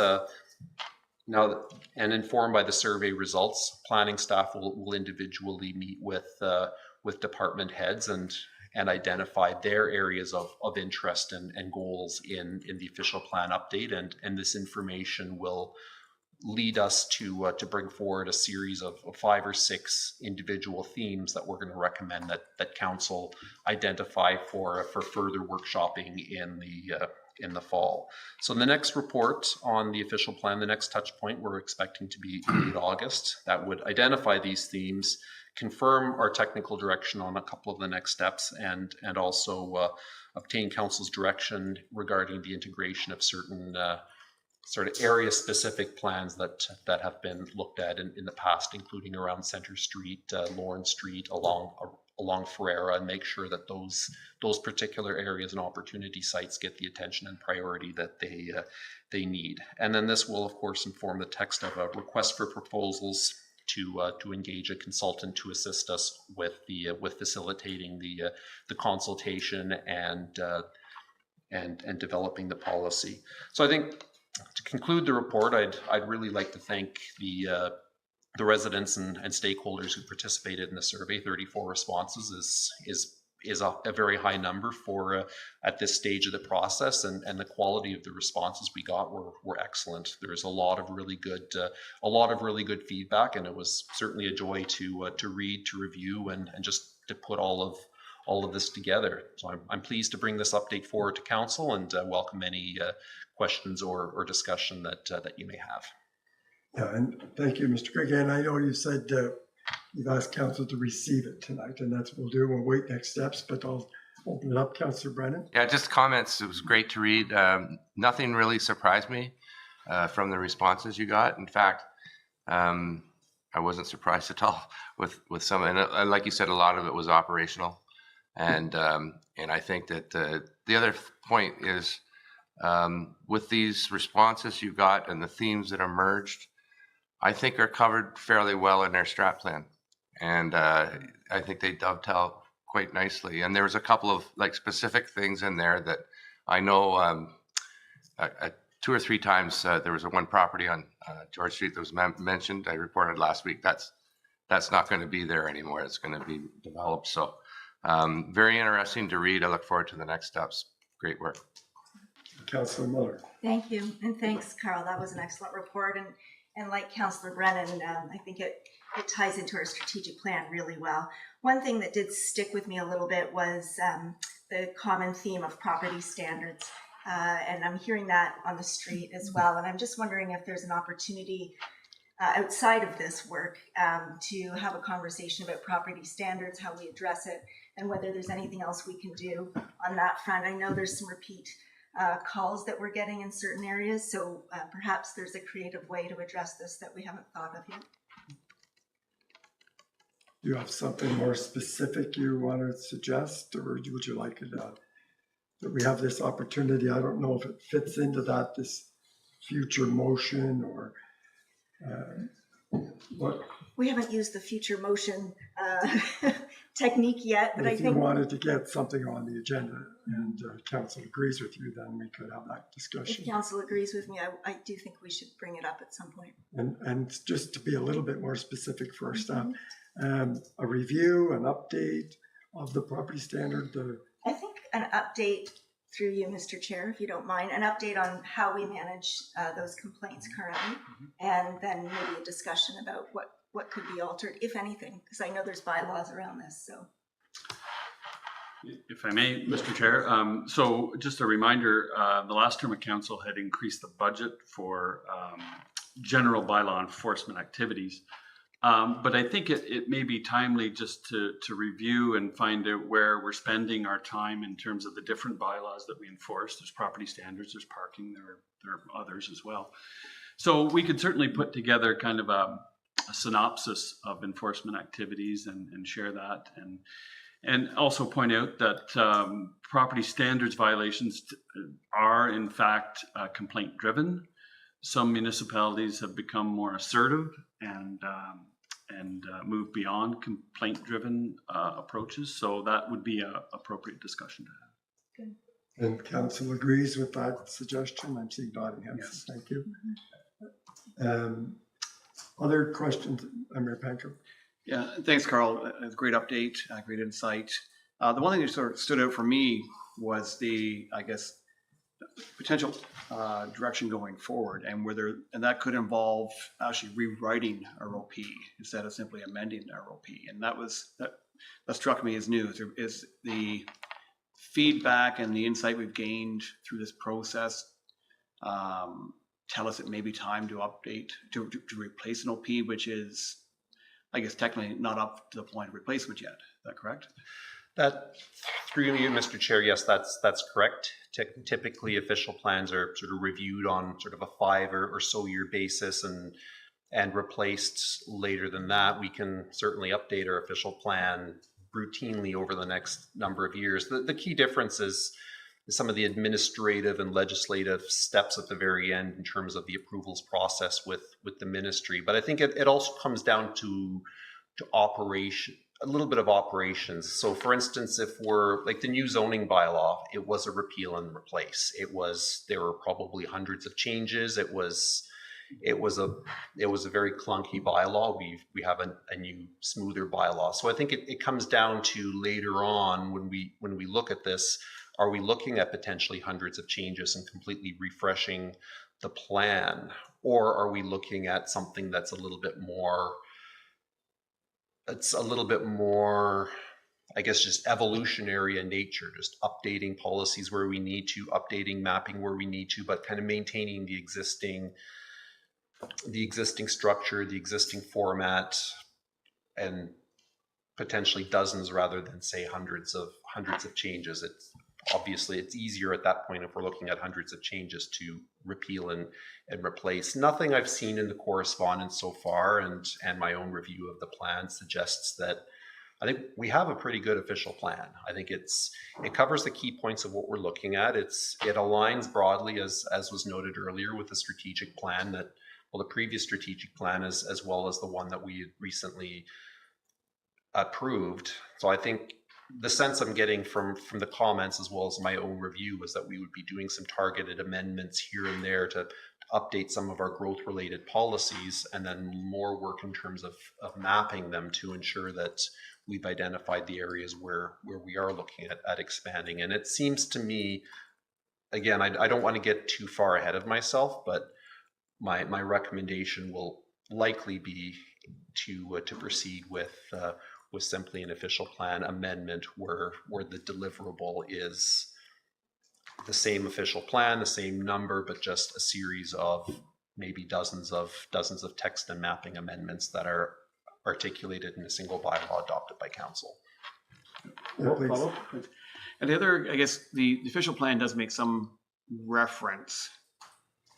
now, and informed by the survey results, planning staff will individually meet with department heads and identify their areas of interest and goals in the official plan update, and this information will lead us to bring forward a series of 5 or 6 individual themes that we're going to recommend that council identify for further workshopping in the fall. So the next report on the official plan, the next touch point, we're expecting to be late August. That would identify these themes, confirm our technical direction on a couple of the next steps, and also obtain council's direction regarding the integration of certain sort of area-specific plans that have been looked at in the past, including around Center Street, Lawrence Street, along Ferreira, and make sure that those particular areas and opportunity sites get the attention and priority that they need. And then this will, of course, inform the text of a request for proposals to engage a consultant to assist us with facilitating the consultation and developing the policy. So I think, to conclude the report, I'd really like to thank the residents and stakeholders who participated in the survey. 34 responses is a very high number for at this stage of the process, and the quality of the responses we got were excellent. There's a lot of really good feedback, and it was certainly a joy to read, to review, and just to put all of this together. So I'm pleased to bring this update forward to council, and welcome any questions or discussion that you may have. Yeah, and thank you, Mr. Greg. And I know you said you've asked council to receive it tonight, and that's what we'll do. We'll wait next steps, but I'll open it up. Councillor Brennan. Yeah, just comments. It was great to read. Nothing really surprised me from the responses you got. In fact, I wasn't surprised at all with some, and like you said, a lot of it was operational. And I think that the other point is, with these responses you got and the themes that emerged, I think are covered fairly well in their strat plan. And I think they dovetail quite nicely. And there was a couple of like specific things in there that I know 2 or 3 times there was one property on George Street that was mentioned. I reported last week. That's not going to be there anymore. It's going to be developed. So very interesting to read. I look forward to the next steps. Great work. Councillor Miller. Thank you, and thanks, Carl. That was an excellent report, and like Councillor Brennan, I think it ties into our strategic plan really well. One thing that did stick with me a little bit was the common theme of property standards, and I'm hearing that on the street as well. And I'm just wondering if there's an opportunity outside of this work to have a conversation about property standards, how we address it, and whether there's anything else we can do on that front. I know there's some repeat calls that we're getting in certain areas, so perhaps there's a creative way to address this that we haven't thought of yet. Do you have something more specific you want to suggest, or would you like it that we have this opportunity? I don't know if it fits into that, this future motion, or what? We haven't used the future motion technique yet, but I think if you wanted to get something on the agenda and council agrees with you, then we could have that discussion. if council agrees with me, I do think we should bring it up at some point. And just to be a little bit more specific for our staff, a review, an update of the property standard. I think an update through you, Mr. Chair, if you don't mind, an update on how we manage those complaints currently, and then maybe a discussion about what could be altered, if anything, because I know there's bylaws around this. So, if I may, Mr. Chair, so just a reminder, the last term of council had increased the budget for general bylaw enforcement activities But I think it may be timely just to review and find out where we're spending our time in terms of the different bylaws that we enforce. There's property standards, there's parking, there are others as well. So we could certainly put together kind of a synopsis of enforcement activities and share that, and also point out that property standards violations are in fact complaint driven. Some municipalities have become more assertive and move beyond complaint driven approaches. So that would be an appropriate discussion to have. Good. And council agrees with that suggestion. I'm seeing nodding heads. Yes. Thank you. Other questions, Mayor Panko? Yeah, thanks, Carl. A great update, great insight. The one thing that sort of stood out for me was the, I guess, potential direction going forward, and that could involve actually rewriting our OP instead of simply amending our OP. And that struck me as new. Is the feedback and the insight we've gained through this process tell us it may be time to update, to replace an OP, which is, I guess, technically not up to the point of replacement yet. Is that correct? That, through you, Mr. Chair, yes, that's correct. Typically, official plans are sort of reviewed on sort of a 5 or so year basis and replaced later than that. We can certainly update our official plan routinely over the next number of years. The key difference is some of the administrative and legislative steps at the very end in terms of the approvals process with the ministry. But I think it also comes down to operation, a little bit of operations. So for instance, if we're like the new zoning bylaw, it was a repeal and replace. There were probably hundreds of changes. It was a very clunky bylaw. We have a new, smoother bylaw. So I think it comes down to later on when we look at this, are we looking at potentially hundreds of changes and completely refreshing the plan, or are we looking at something that's a little bit more, I guess, just evolutionary in nature, just updating policies where we need to, updating mapping where we need to, but kind of maintaining the existing structure, the existing format, and potentially dozens rather than say hundreds of changes. It's easier at that point if we're looking at hundreds of changes to repeal and replace. Nothing I've seen in the correspondence so far and my own review of the plan suggests that I think we have a pretty good official plan. I think it covers the key points of what we're looking at. It aligns broadly, as was noted earlier, with the strategic plan the previous strategic plan as well as the one that we had recently approved. So I think the sense I'm getting from the comments as well as my own review was that we would be doing some targeted amendments here and there to update some of our growth related policies, and then more work in terms of mapping them to ensure that we've identified the areas where we are looking at expanding. And it seems to me, again, I don't want to get too far ahead of myself, but my recommendation will likely be to proceed with simply an official plan amendment where the deliverable is the same official plan, the same number, but just a series of maybe dozens of text and mapping amendments that are articulated in a single bylaw adopted by council. Yeah, please. Follow-up? And the other, I guess, the official plan does make some reference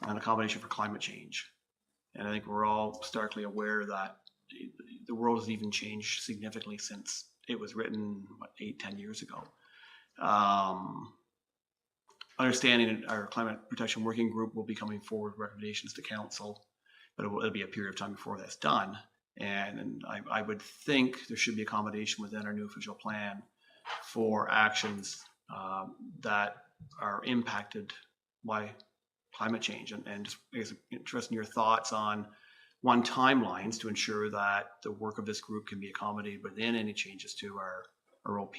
on accommodation for climate change. And I think we're all starkly aware that the world has even changed significantly since it was written, 8-10 years ago. Understanding our climate protection working group will be coming forward with recommendations to council, but it'll be a period of time before that's done. And I would think there should be accommodation within our new official plan for actions that are impacted by climate change. And just, I guess, interested in your thoughts on timelines to ensure that the work of this group can be accommodated within any changes to our OP,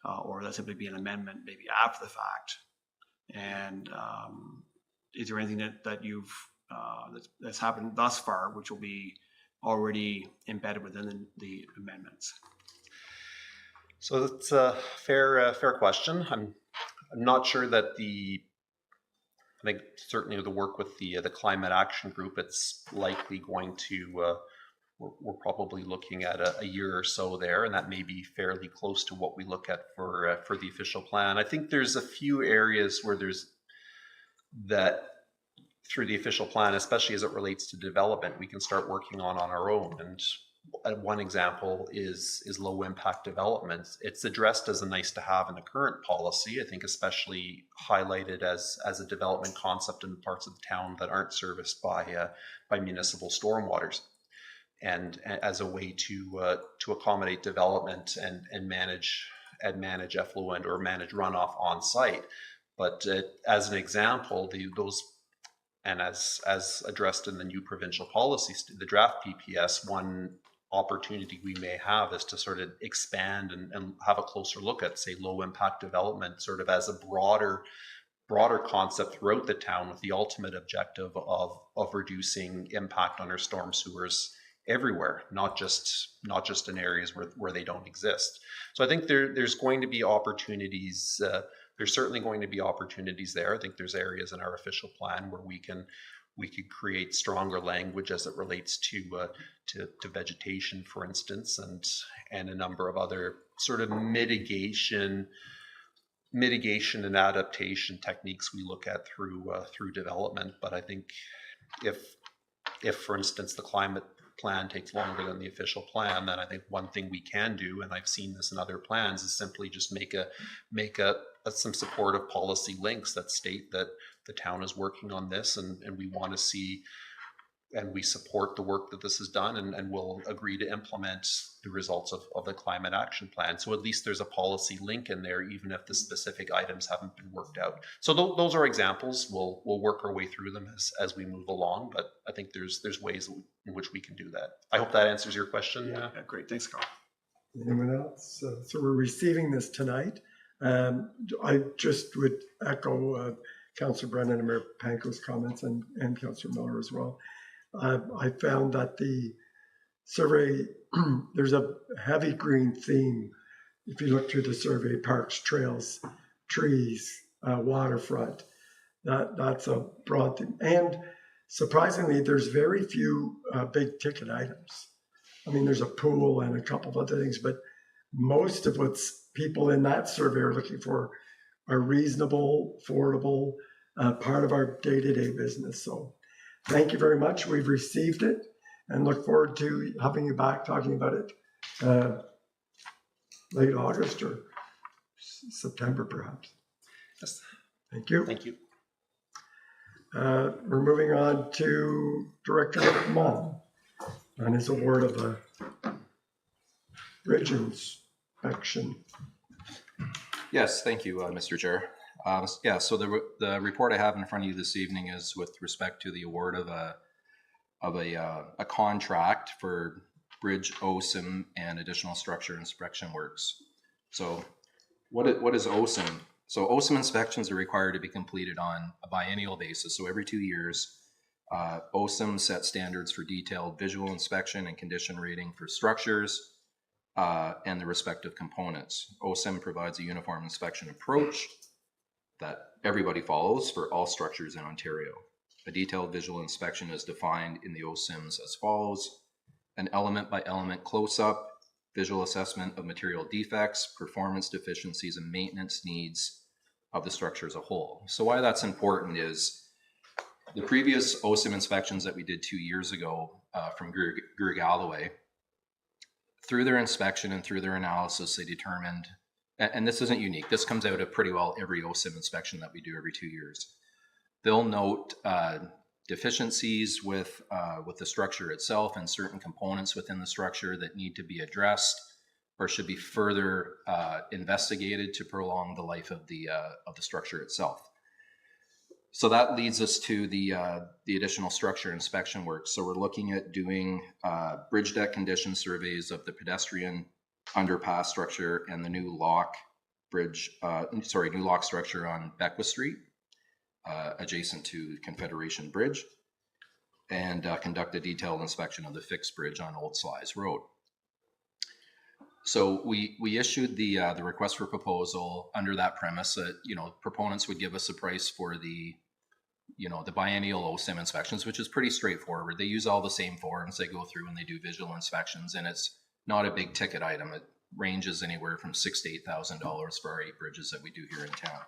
or that simply be an amendment maybe after the fact. And is there anything that you've that's happened thus far which will be already embedded within the amendments? So that's a fair question. I'm not sure that I think certainly the work with the climate action group, it's likely going to we're probably looking at a year or so there, and that may be fairly close to what we look at for the official plan. I think there's a few areas where there's that through the official plan, especially as it relates to development, we can start working on our own. And one example is low impact developments. It's addressed as a nice to have in the current policy, I think especially highlighted as a development concept in parts of the town that aren't serviced by municipal stormwaters, and as a way to accommodate development and manage effluent or manage runoff on site. But as an example, those and as addressed in the new provincial policy, the draft PPS, one opportunity we may have is to sort of expand and have a closer look at, say, low impact development sort of as a broader concept throughout the town, with the ultimate objective of reducing impact on our storm sewers everywhere, not just in areas where they don't exist. So I think there's going to be opportunities. There's certainly going to be opportunities there. I think there's areas in our official plan where we could create stronger language as it relates to vegetation, for instance, and a number of other sort of mitigation and adaptation techniques we look at through development. But I think if for instance the climate plan takes longer than the official plan, then I think one thing we can do, and I've seen this in other plans, is simply just make some supportive policy links that state that the town is working on this, and we want to see, and we support the work that this has done, and will agree to implement the results of the climate action plan. So at least there's a policy link in there, even if the specific items haven't been worked out. So those are examples. We'll work our way through them as we move along, but I think there's ways in which we can do that. I hope that answers your question. Yeah, great. Thanks, Carl. Anyone else? So we're receiving this tonight. I just would echo Councillor Brennan and Mayor Panko's comments, and Councillor Miller as well. I found that the survey, there's a heavy green theme. If you look through the survey, parks, trails, trees, waterfront, that's a broad theme. And surprisingly, there's very few big ticket items. I mean, there's a pool and a couple of other things, but most of what's people in that survey are looking for are reasonable, affordable, part of our day-to-day business. So thank you very much. We've received it and look forward to having you back talking about it late August or September, perhaps. Yes. Thank you. Thank you. We're moving on to Director Munn on his award of the bridge inspection. Yes, thank you, Mr. Chair. So the report I have in front of you this evening is with respect to the award of a contract for bridge OSIM and additional structure inspection works. So what is OSIM? So OSIM inspections are required to be completed on a biennial basis. So every 2 years, OSIM sets standards for detailed visual inspection and condition rating for structures and the respective components. OSIM provides a uniform inspection approach that everybody follows for all structures in Ontario. A detailed visual inspection is defined in the OSIMs as follows: an element by element close-up, visual assessment of material defects, performance deficiencies, and maintenance needs of the structure as a whole. So why that's important is the previous OSIM inspections that we did 2 years ago from Greer Galloway, through their inspection and through their analysis, they determined, and this isn't unique, this comes out of pretty well every OSIM inspection that we do every 2 years. They'll note deficiencies with the structure itself and certain components within the structure that need to be addressed or should be further investigated to prolong the life of the structure itself. So that leads us to the additional structure inspection work. So we're looking at doing bridge deck condition surveys of the pedestrian underpass structure and the new lock structure on Beckwith Street, adjacent to Confederation Bridge, and conduct a detailed inspection of the fixed bridge on Old Slies Road. So we issued the request for proposal under that premise that proponents would give us a price for the the biennial OSIM inspections, which is pretty straightforward. They use all the same forms. They go through and they do visual inspections, and it's not a big ticket item. It ranges anywhere from $6,000 to $8,000 for our 8 bridges that we do here in town.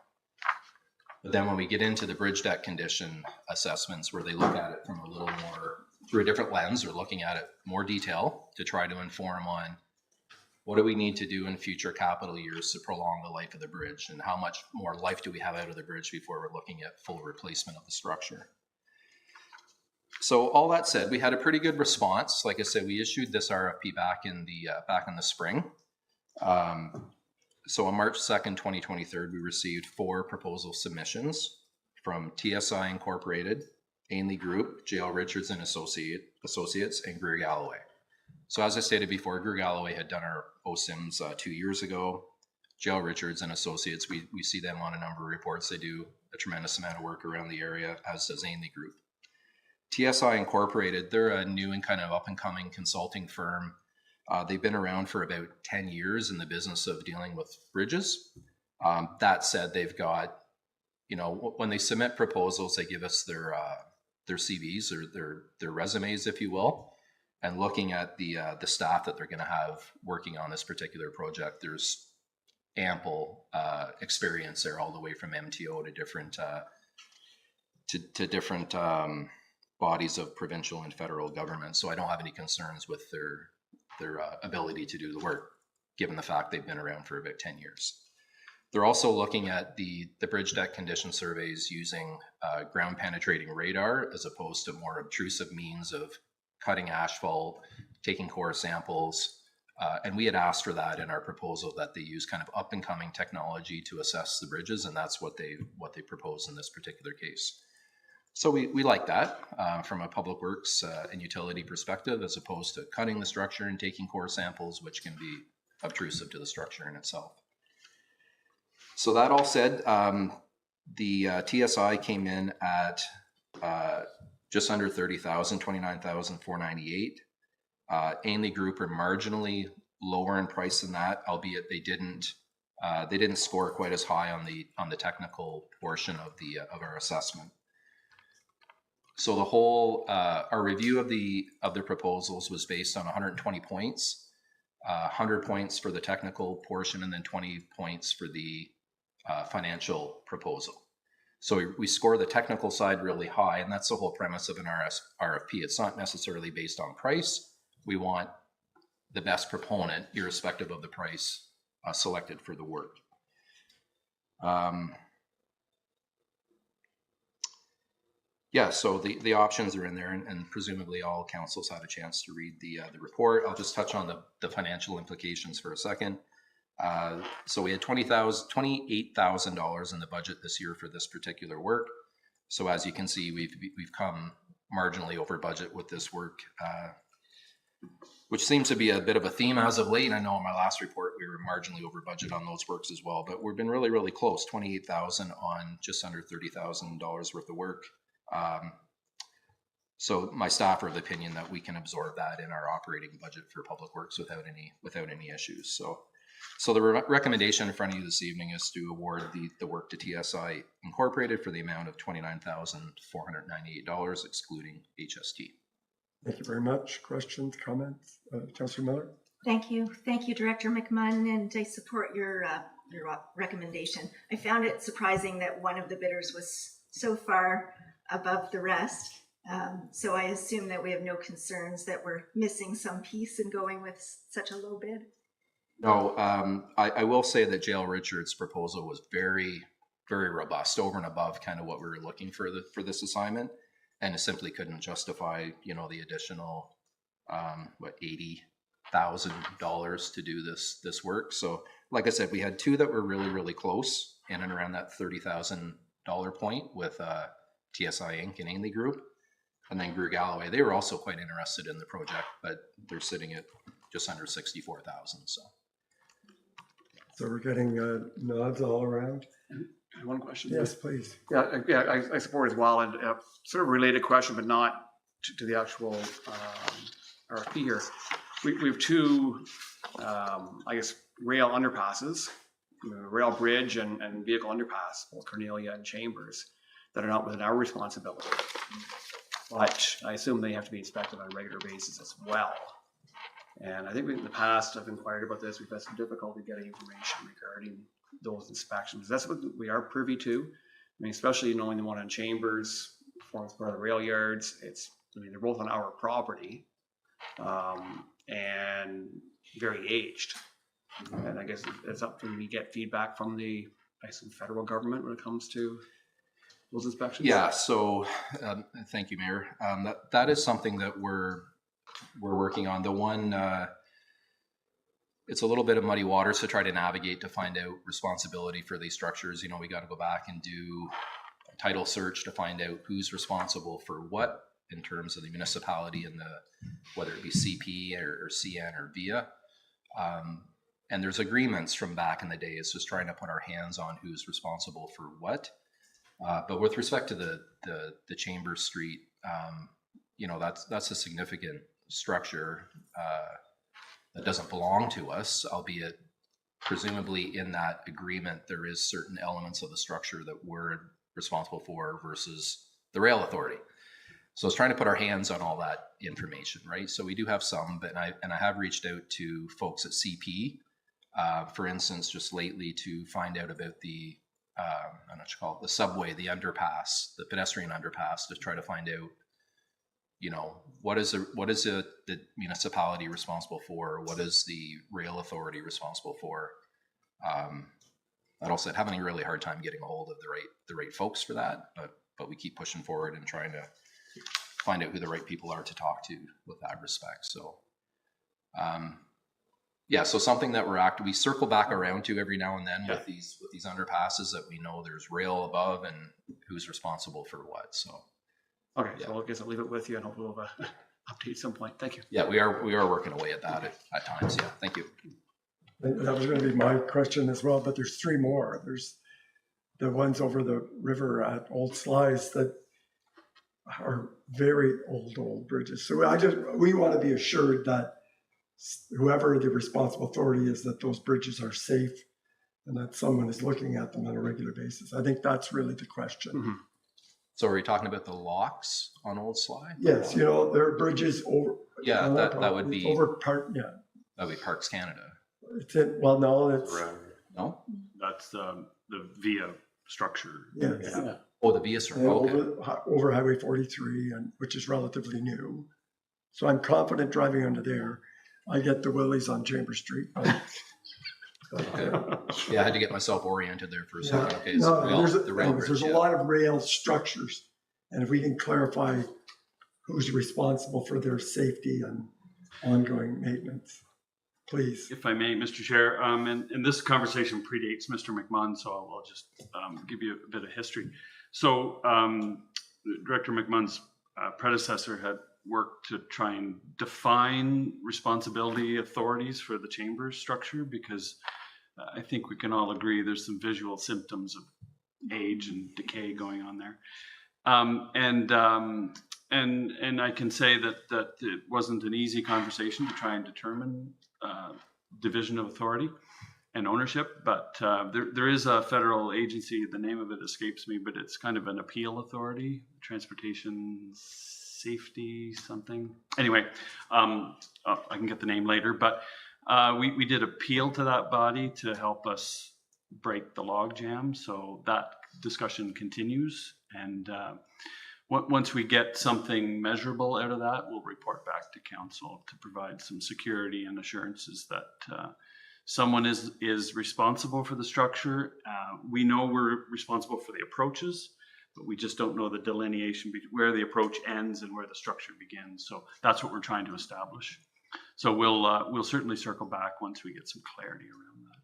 But then when we get into the bridge deck condition assessments, where they look at it from a little more, through a different lens, or looking at it more detail to try to inform on what do we need to do in future capital years to prolong the life of the bridge, and how much more life do we have out of the bridge before we're looking at full replacement of the structure. So all that said, we had a pretty good response. Like I said, we issued this RFP back in the spring. So on March 2nd, 2023, we received 4 proposal submissions from TSI Incorporated, Ainley Group, JL Richards and Associates, and Greer Galloway. So as I stated before, Greer Galloway had done our OSIMs 2 years ago. JL Richards and Associates, we see them on a number of reports. They do a tremendous amount of work around the area, as does Ainley Group. TSI Incorporated, they're a new and kind of up-and-coming consulting firm. They've been around for about 10 years in the business of dealing with bridges. That said, they've got, when they submit proposals, they give us their CVs, or their resumes, if you will. And looking at the staff that they're going to have working on this particular project, there's ample experience there, all the way from MTO to different bodies of provincial and federal government. So I don't have any concerns with their ability to do the work, given the fact they've been around for about 10 years. They're also looking at the bridge deck condition surveys using ground penetrating radar, as opposed to more obtrusive means of cutting asphalt, taking core samples. And we had asked for that in our proposal, that they use kind of up and coming technology to assess the bridges. And that's what they propose in this particular case. So we like that from a public works and utility perspective, as opposed to cutting the structure and taking core samples, which can be obtrusive to the structure in itself. So that all said, the TSI came in at just under 30,000, 29,498. Ainley Group are marginally lower in price than that, albeit they didn't score quite as high on the technical portion of our assessment. So the whole our review of the proposals was based on 120 points, 100 points for the technical portion, and then 20 points for the financial proposal. So we score the technical side really high, and that's the whole premise of an RFP. It's not necessarily based on price. We want the best proponent, irrespective of the price, selected for the work. Yeah, so the options are in there, and presumably all councils had a chance to read the report. I'll just touch on the financial implications for a second. So we had $28,000 in the budget this year for this particular work. So as you can see, we've come marginally over budget with this work, which seems to be a bit of a theme as of late. I know in my last report we were marginally over budget on those works as well, but we've been really, really close. $28,000 on just under $30,000 worth of work. So my staff are of the opinion that we can absorb that in our operating budget for public works without any issues. So the recommendation in front of you this evening is to award the work to TSI Incorporated for the amount of $29,498, excluding HST. Thank you very much. Questions, comments? Councillor Miller? Thank you, Director McMunn, and I support your recommendation. I found it surprising that one of the bidders was so far above the rest. So I assume that we have no concerns that we're missing some piece in going with such a low bid. No, I will say that JL Richards' proposal was very, very robust, over and above kind of what we were looking for this assignment, and it simply couldn't justify, the additional $80,000 to do this work. So, like I said, we had 2 that were really, really close, in and around that $30,000 point with TSI Inc. and Ainley Group, and then Greer Galloway. They were also quite interested in the project, but they're sitting at just under 64,000. So we're getting nods all around. One question. Yes, please. Yeah, I support as well, and sort of a related question, but not to the actual RFP here. We have 2, rail underpasses, rail bridge and vehicle underpass, both Cornelia and Chambers. that are not within our responsibility. But I assume they have to be inspected on a regular basis as well. And I think in the past I've inquired about this. We've had some difficulty getting information regarding those inspections. That's what we are privy to. I mean, especially knowing the one on Chambers, forms part of the rail yards. They're both on our property, and very aged. And I guess it's up to we get feedback from the federal government when it comes to those inspections. Yeah, so thank you, Mayor. That is something that we're working on. The one, it's a little bit of muddy waters to try to navigate to find out responsibility for these structures. We got to go back and do a title search to find out who's responsible for what in terms of the municipality and whether it be CP or CN or VIA. And there's agreements from back in the day. It's just trying to put our hands on who's responsible for what. But with respect to the Chambers Street, that's a significant structure that doesn't belong to us, albeit presumably in that agreement there is certain elements of the structure that we're responsible for versus the rail authority. So it's trying to put our hands on all that information, right? So we do have some, but I have reached out to folks at CP, for instance, just lately to find out about the I'm not sure what you call it, the subway, the underpass, the pedestrian underpass, to try to find out, what is the municipality responsible for? What is the rail authority responsible for? That also having a really hard time getting a hold of the right folks for that, but we keep pushing forward and trying to find out who the right people are to talk to with that respect. So, so something that we circle back around to every now and then with these underpasses, that we know there's rail above and who's responsible for what. So, okay, so I guess I'll leave it with you and hopefully we'll have an update at some point. Thank you. Yeah, we are working away at that at times. Yeah, thank you. That was going to be my question as well, but there's three more. There's the ones over the river at Old Slice that are very old bridges. So we want to be assured that whoever the responsible authority is, that those bridges are safe and that someone is looking at them on a regular basis. I think that's really the question. Mm-hmm. So are we talking about the locks on Old Sly? Yes, there are bridges over. Yeah, that would be over Park. Yeah, that would be Parks Canada. It's it. Well, no, it's no. That's the VIA structure. Yes. Yeah. Oh, the VIA structure. Okay. Over Highway 43, which is relatively new. So I'm confident driving under there. I get the willies on Chambers Street. Okay. Yeah, I had to get myself oriented there for a second. Okay, there's a lot of rail structures, and if we can clarify who's responsible for their safety and ongoing maintenance, please. If I may, Mr. Chair, and this conversation predates Mr. McMahon, so I'll just give you a bit of history. So Director McMahon's predecessor had worked to try and define responsibility authorities for the Chambers structure, because I think we can all agree there's some visual symptoms of age and decay going on there. And I can say that it wasn't an easy conversation to try and determine division of authority and ownership, but there is a federal agency, the name of it escapes me, but it's kind of an appeal authority, transportation safety something. Anyway, I can get the name later, but we did appeal to that body to help us break the log jam. So that discussion continues. And once we get something measurable out of that, we'll report back to council to provide some security and assurances that someone is responsible for the structure. We know we're responsible for the approaches, but we just don't know the delineation between where the approach ends and where the structure begins. So that's what we're trying to establish. So we'll certainly circle back once we get some clarity around that.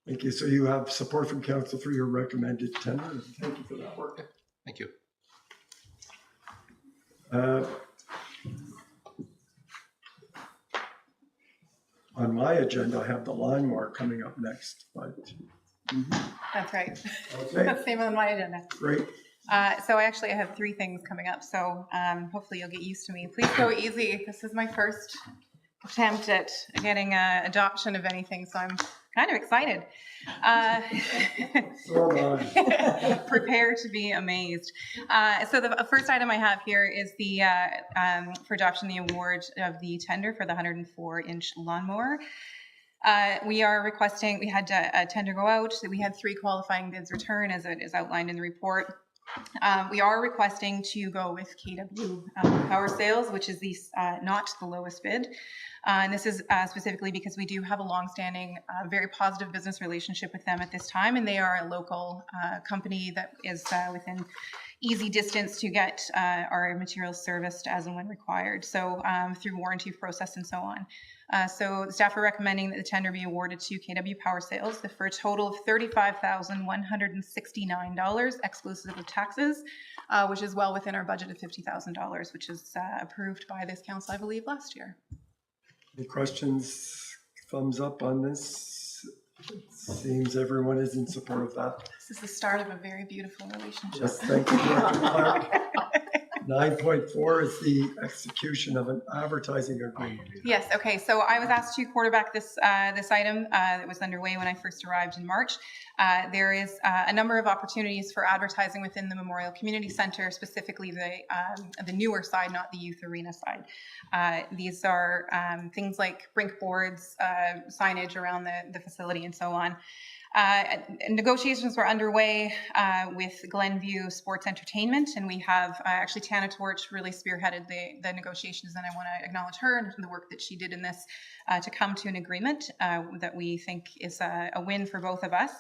Thank you. So you have support from council for your recommended tender. Thank you for that work. Thank you. On my agenda, I have the Linemore coming up next, but That's right. okay, That's the same on my agenda. great. So I have 3 things coming up. So hopefully you'll get used to me. Please go easy. This is my first attempt at getting adoption of anything. So I'm kind of excited. So am I. Prepare to be amazed. So the first item I have here is the for adoption, the award of the tender for the 104-inch lawnmower. We are requesting, we had a tender go out, so we had 3 qualifying bids return as it is outlined in the report. We are requesting to go with KW Power Sales, which is the not the lowest bid. And this is specifically because we do have a longstanding, very positive business relationship with them at this time, and they are a local company that is within easy distance to get our materials serviced as and when required, so through warranty process and so on. So the staff are recommending that the tender be awarded to KW Power Sales for a total of $35,169 exclusive of taxes, which is well within our budget of $50,000, which is approved by this council, I believe, last year. Any questions, thumbs up on this? It seems everyone is in support of that. This is the start of a very beautiful relationship. Yes, thank you, Director Clark. 9.4 is the execution of an advertising agreement. Yes, okay, so I was asked to quarterback this this item that was underway when I first arrived in March. There is a number of opportunities for advertising within the Memorial Community Center, specifically the newer side, not the youth arena side. These are things like brink boards, signage around the facility and so on. Negotiations were underway with Glenview Sports Entertainment, and we have actually Tana Torch really spearheaded the negotiations, and I want to acknowledge her and the work that she did in this to come to an agreement that we think is a win for both of us.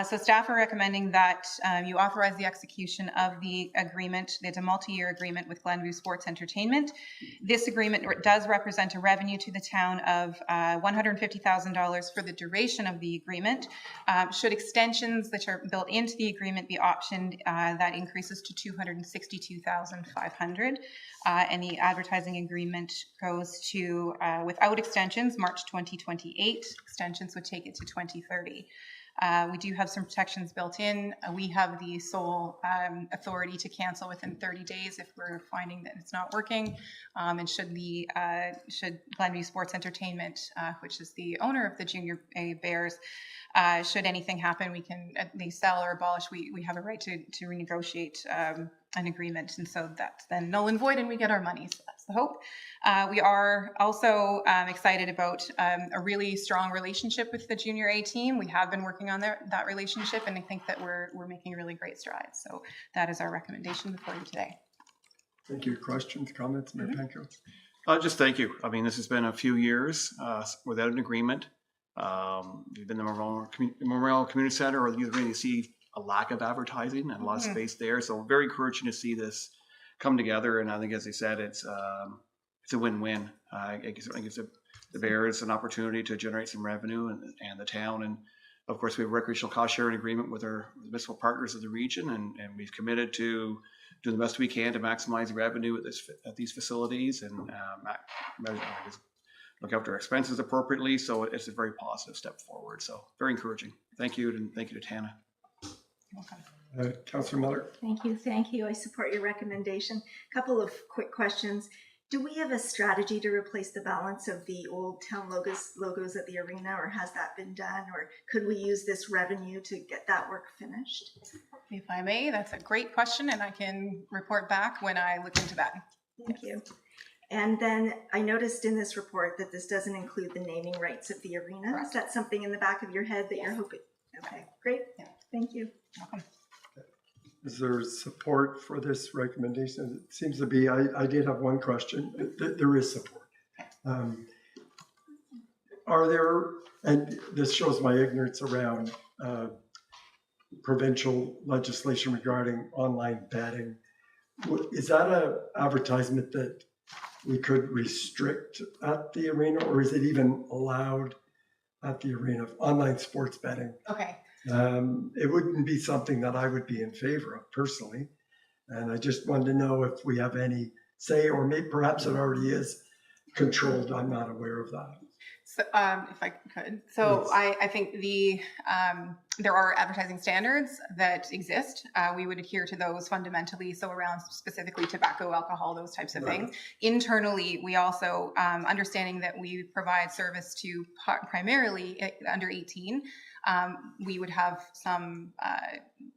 So staff are recommending that you authorize the execution of the agreement. It's a multi-year agreement with Glenview Sports Entertainment. This agreement does represent a revenue to the town of $150,000 for the duration of the agreement. Should extensions that are built into the agreement be optioned, that increases to $262,500. And the advertising agreement goes to, without extensions, March 2028. Extensions would take it to 2030. We do have some protections built in. We have the sole authority to cancel within 30 days if we're finding that it's not working. And should Glenview Sports Entertainment, which is the owner of the Junior A Bears, should anything happen, they sell or abolish, we have a right to renegotiate an agreement, and so that's then null and void and we get our money. So that's the hope. We are also excited about a really strong relationship with the Junior A team. We have been working on that relationship, and I think that we're making really great strides. So that is our recommendation before you today. Thank you. Questions, comments, Mayor Panko? Just thank you. I mean, this has been a few years without an agreement. We've been in the Memorial Community Center or the youth arena, you see a lack of advertising and a lot of space there. So very encouraging to see this come together. And I think, as I said, it's a win-win. It gives the Bears an opportunity to generate some revenue and the town. And of course, we have a recreational cost sharing agreement with our municipal partners of the region, and we've committed to do the best we can to maximize revenue at these facilities and look after our expenses appropriately. So it's a very positive step forward. So very encouraging. Thank you, and thank you to Tana. Councillor Miller. Thank you. I support your recommendation. A couple of quick questions. Do we have a strategy to replace the balance of the old town logos at the arena, or has that been done, or could we use this revenue to get that work finished? If I may, that's a great question, and I can report back when I look into that. Thank you. And then I noticed in this report that this doesn't include the naming rights of the arena. Correct. Is that something in the back of your head that you're hoping? Okay, great. Yeah. Thank you. Welcome. Is there support for this recommendation? It seems to be, I did have one question. There is support. Are there, and this shows my ignorance around provincial legislation regarding online betting. Is that an advertisement that we could restrict at the arena, or is it even allowed at the arena, online sports betting? Okay. It wouldn't be something that I would be in favor of personally. And I just wanted to know if we have any say, or maybe perhaps it already is controlled. I'm not aware of that. So, if I could, so Please. I think there are advertising standards that exist. We would adhere to those fundamentally. So around specifically tobacco, alcohol, those types of things. Internally, we also, understanding that we provide service to primarily under 18, we would have some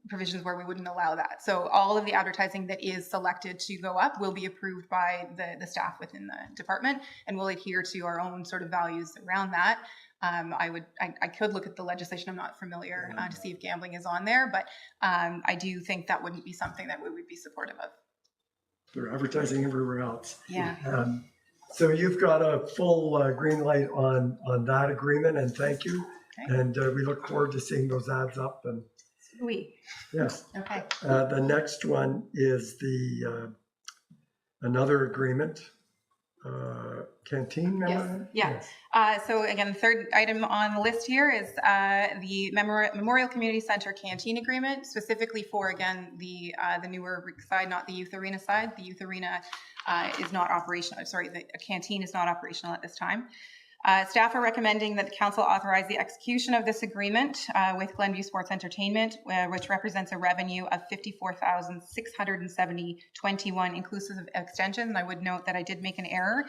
provisions where we wouldn't allow that. So all of the advertising that is selected to go up will be approved by the staff within the department, and we'll adhere to our own sort of values around that. I could look at the legislation. I'm not familiar to see if gambling is on there, but I do think that wouldn't be something that we would be supportive of. They're advertising everywhere else. Yeah. So you've got a full green light on that agreement, and thank you. Okay. And we look forward to seeing those ads up. And yes. Okay. The next one is the another agreement, canteen. Yes. So again, the third item on the list here is the Memorial Community Center canteen agreement, specifically for, again, the newer side, not the youth arena side. The youth arena is not operational. Sorry, the canteen is not operational at this time. Staff are recommending that the council authorize the execution of this agreement with Glenview Sports Entertainment, which represents a revenue of $54,670.21 inclusive of extensions. And I would note that I did make an error.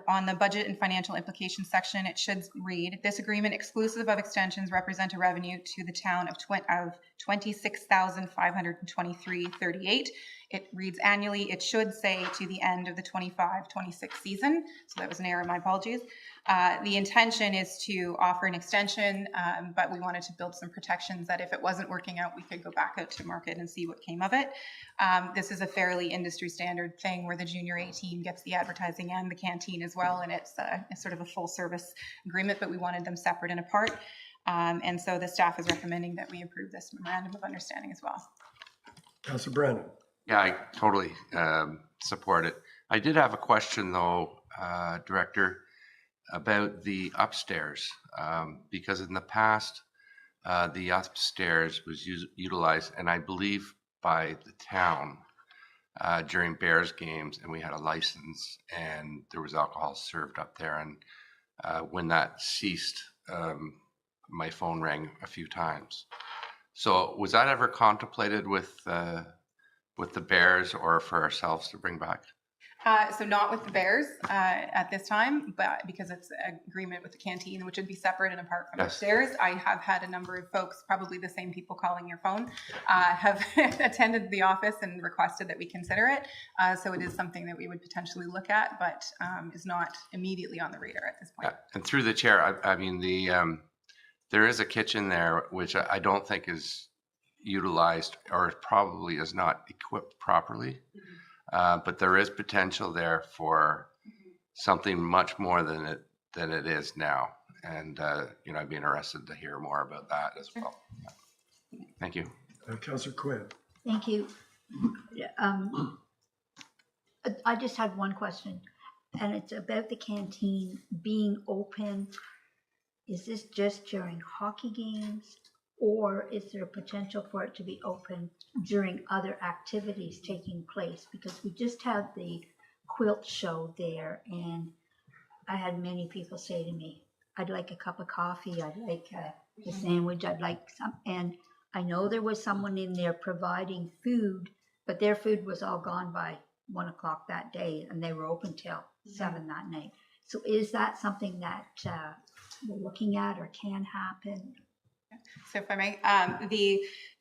On the budget and financial implications section, it should read, this agreement exclusive of extensions represent a revenue to the town of $26,523.38. It reads annually. It should say to the end of the 25-26 season. So that was an error. My apologies. The intention is to offer an extension, but we wanted to build some protections that if it wasn't working out, we could go back out to market and see what came of it. This is a fairly industry standard thing where the junior A team gets the advertising and the canteen as well, and it's sort of a full service agreement, but we wanted them separate and apart. And so the staff is recommending that we approve this memorandum of understanding as well. Councilor Brennan. Yeah, I totally support it. I did have a question though, Director, about the upstairs, because in the past, the upstairs was utilized, and I believe by the town during Bears games, and we had a license, and there was alcohol served up there. And when that ceased, my phone rang a few times. So was that ever contemplated with the Bears or for ourselves to bring back? So not with the Bears at this time, but because it's an agreement with the canteen, which would be separate and apart from upstairs. I have had a number of folks, probably the same people calling your phone, have attended the office and requested that we consider it. So it is something that we would potentially look at, but is not immediately on the radar at this point. And through the chair, I mean, there is a kitchen there, which I don't think is utilized or probably is not equipped properly. But there is potential there for something much more than it is now. And, I'd be interested to hear more about that as well. Thank you. Councilor Quinn. Thank you. I just had one question, and it's about the canteen being open. Is this just during hockey games, or is there a potential for it to be open during other activities taking place? Because we just had the quilt show there, and I had many people say to me, I'd like a cup of coffee, I'd like a sandwich, I'd like some. And I know there was someone in there providing food, but their food was all gone by 1 o'clock that day, and they were open till 7 that night. So is that something that we're looking at or can happen? So if I may,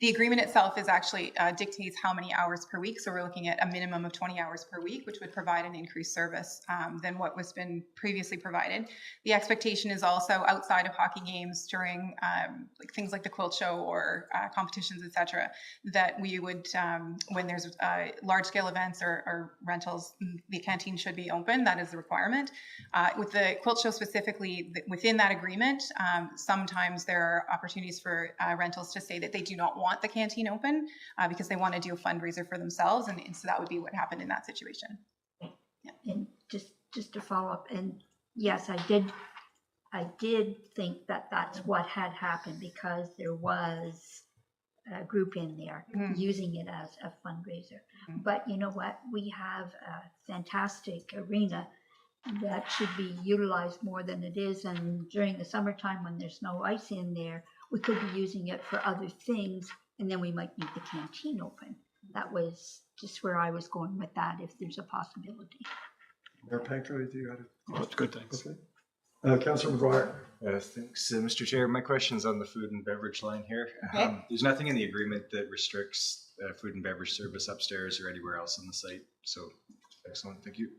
the agreement itself is actually dictates how many hours per week. So we're looking at a minimum of 20 hours per week, which would provide an increased service than what was been previously provided. The expectation is also outside of hockey games during like things like the quilt show or competitions, etc., that we would, when there's large scale events or rentals, the canteen should be open. That is the requirement. With the quilt show specifically, within that agreement, sometimes there are opportunities for rentals to say that they do not want the canteen open because they want to do a fundraiser for themselves, and so that would be what happened in that situation. Yeah. And just to follow up, and yes, I did think that that's what had happened because there was a group in there using it as a fundraiser. But you know what? We have a fantastic arena, that should be utilized more than it is. And during the summertime when there's no ice in there, we could be using it for other things, and then we might need the canteen open. That was just where I was going with that, if there's a possibility. Mayor Pankhurst, do you have Oh, that's good, thanks. Okay. Councillor McGuire. Thanks, Mr. Chair. My question's on the food and beverage line here. Okay. There's nothing in the agreement that restricts food and beverage service upstairs or anywhere else on the site. So, excellent. Thank you.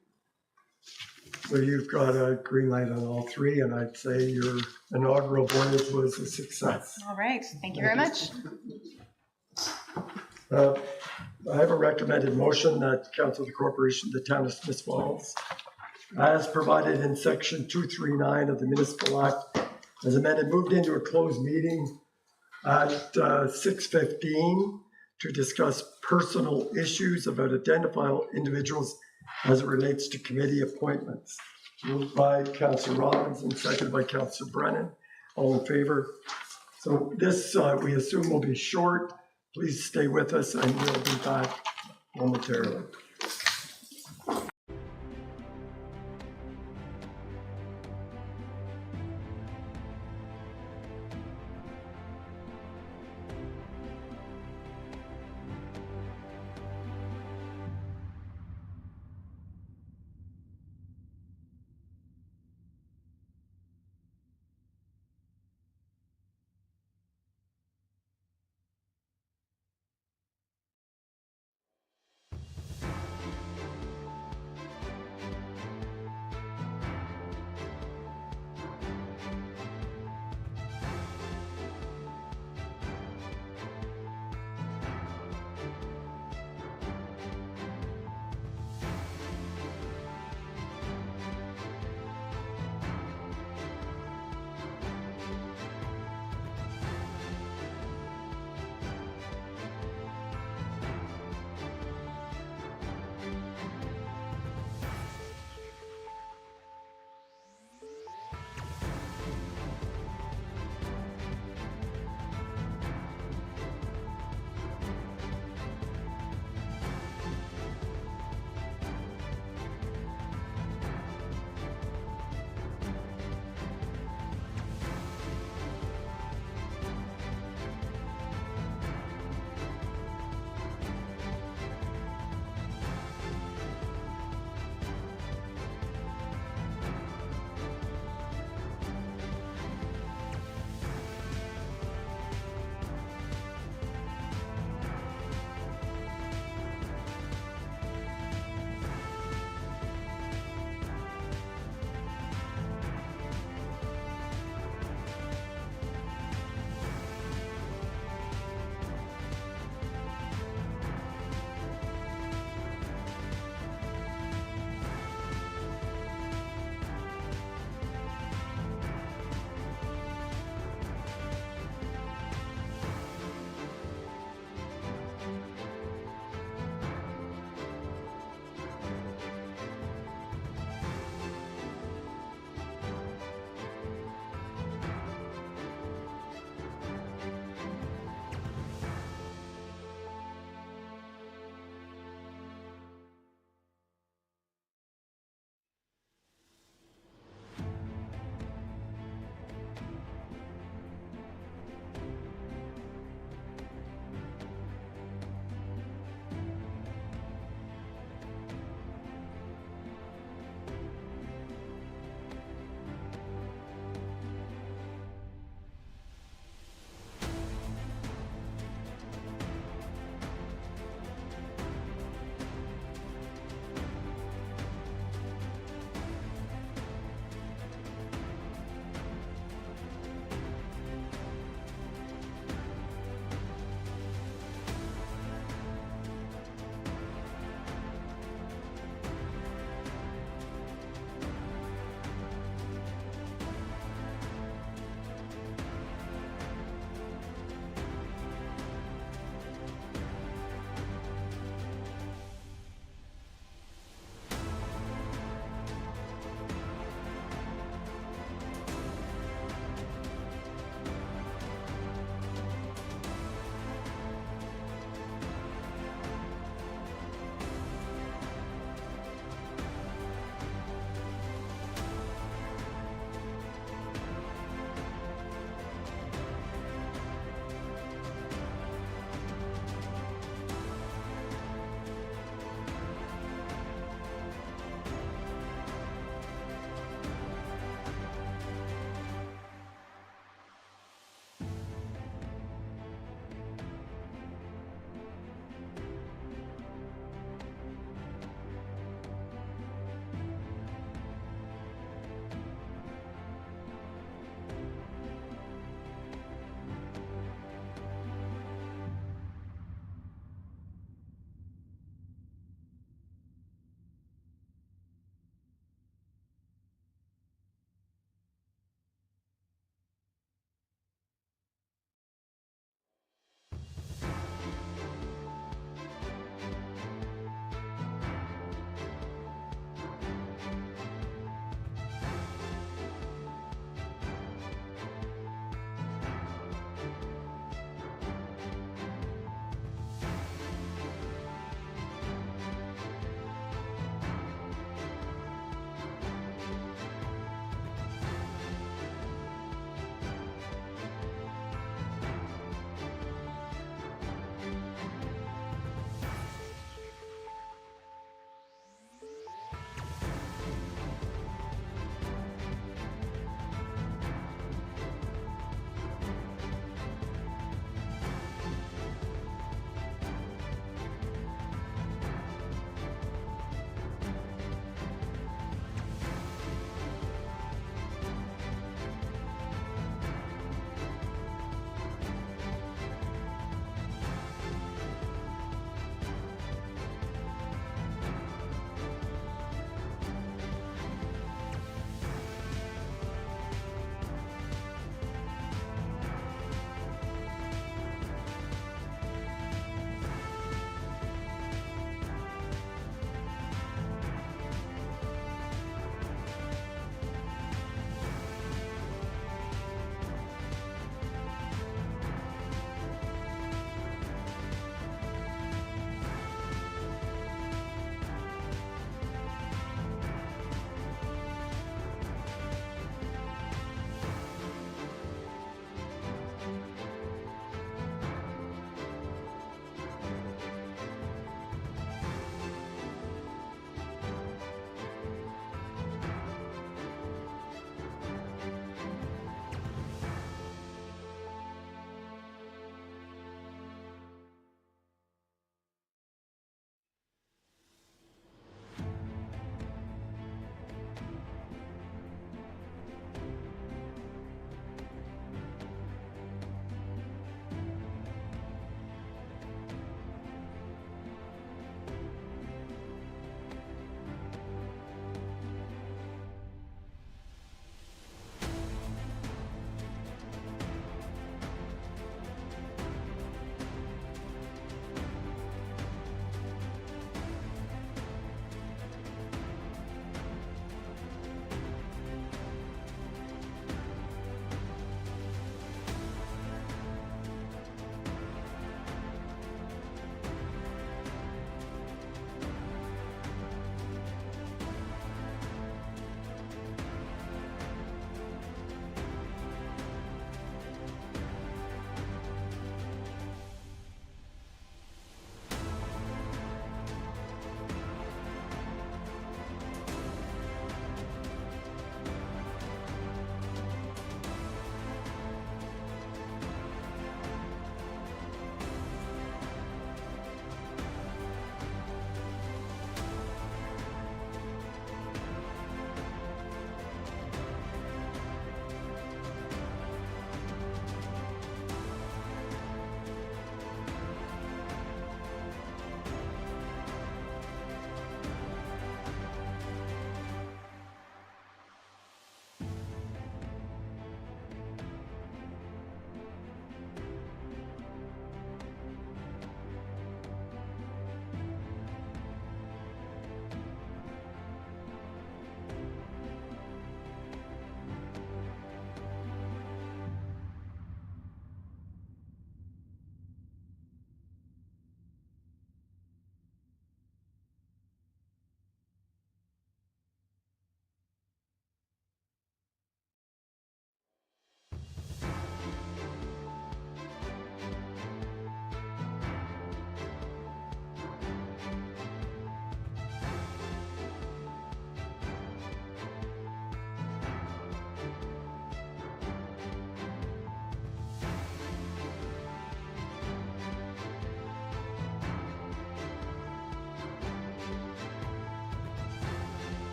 So you've got a green light on all three, and I'd say your inaugural voyage was a success. All right, thank you very much. I have a recommended motion that Council of the Corporation of the Town of Smith Falls, as provided in section 239 of the Municipal Act, as amended, moved into a closed meeting at 6:15 to discuss personal issues about identifiable individuals as it relates to committee appointments. Moved by Councillor Robbins and seconded by Councillor Brennan. All in favor? So this, we assume, will be short. Please stay with us and we'll be back momentarily.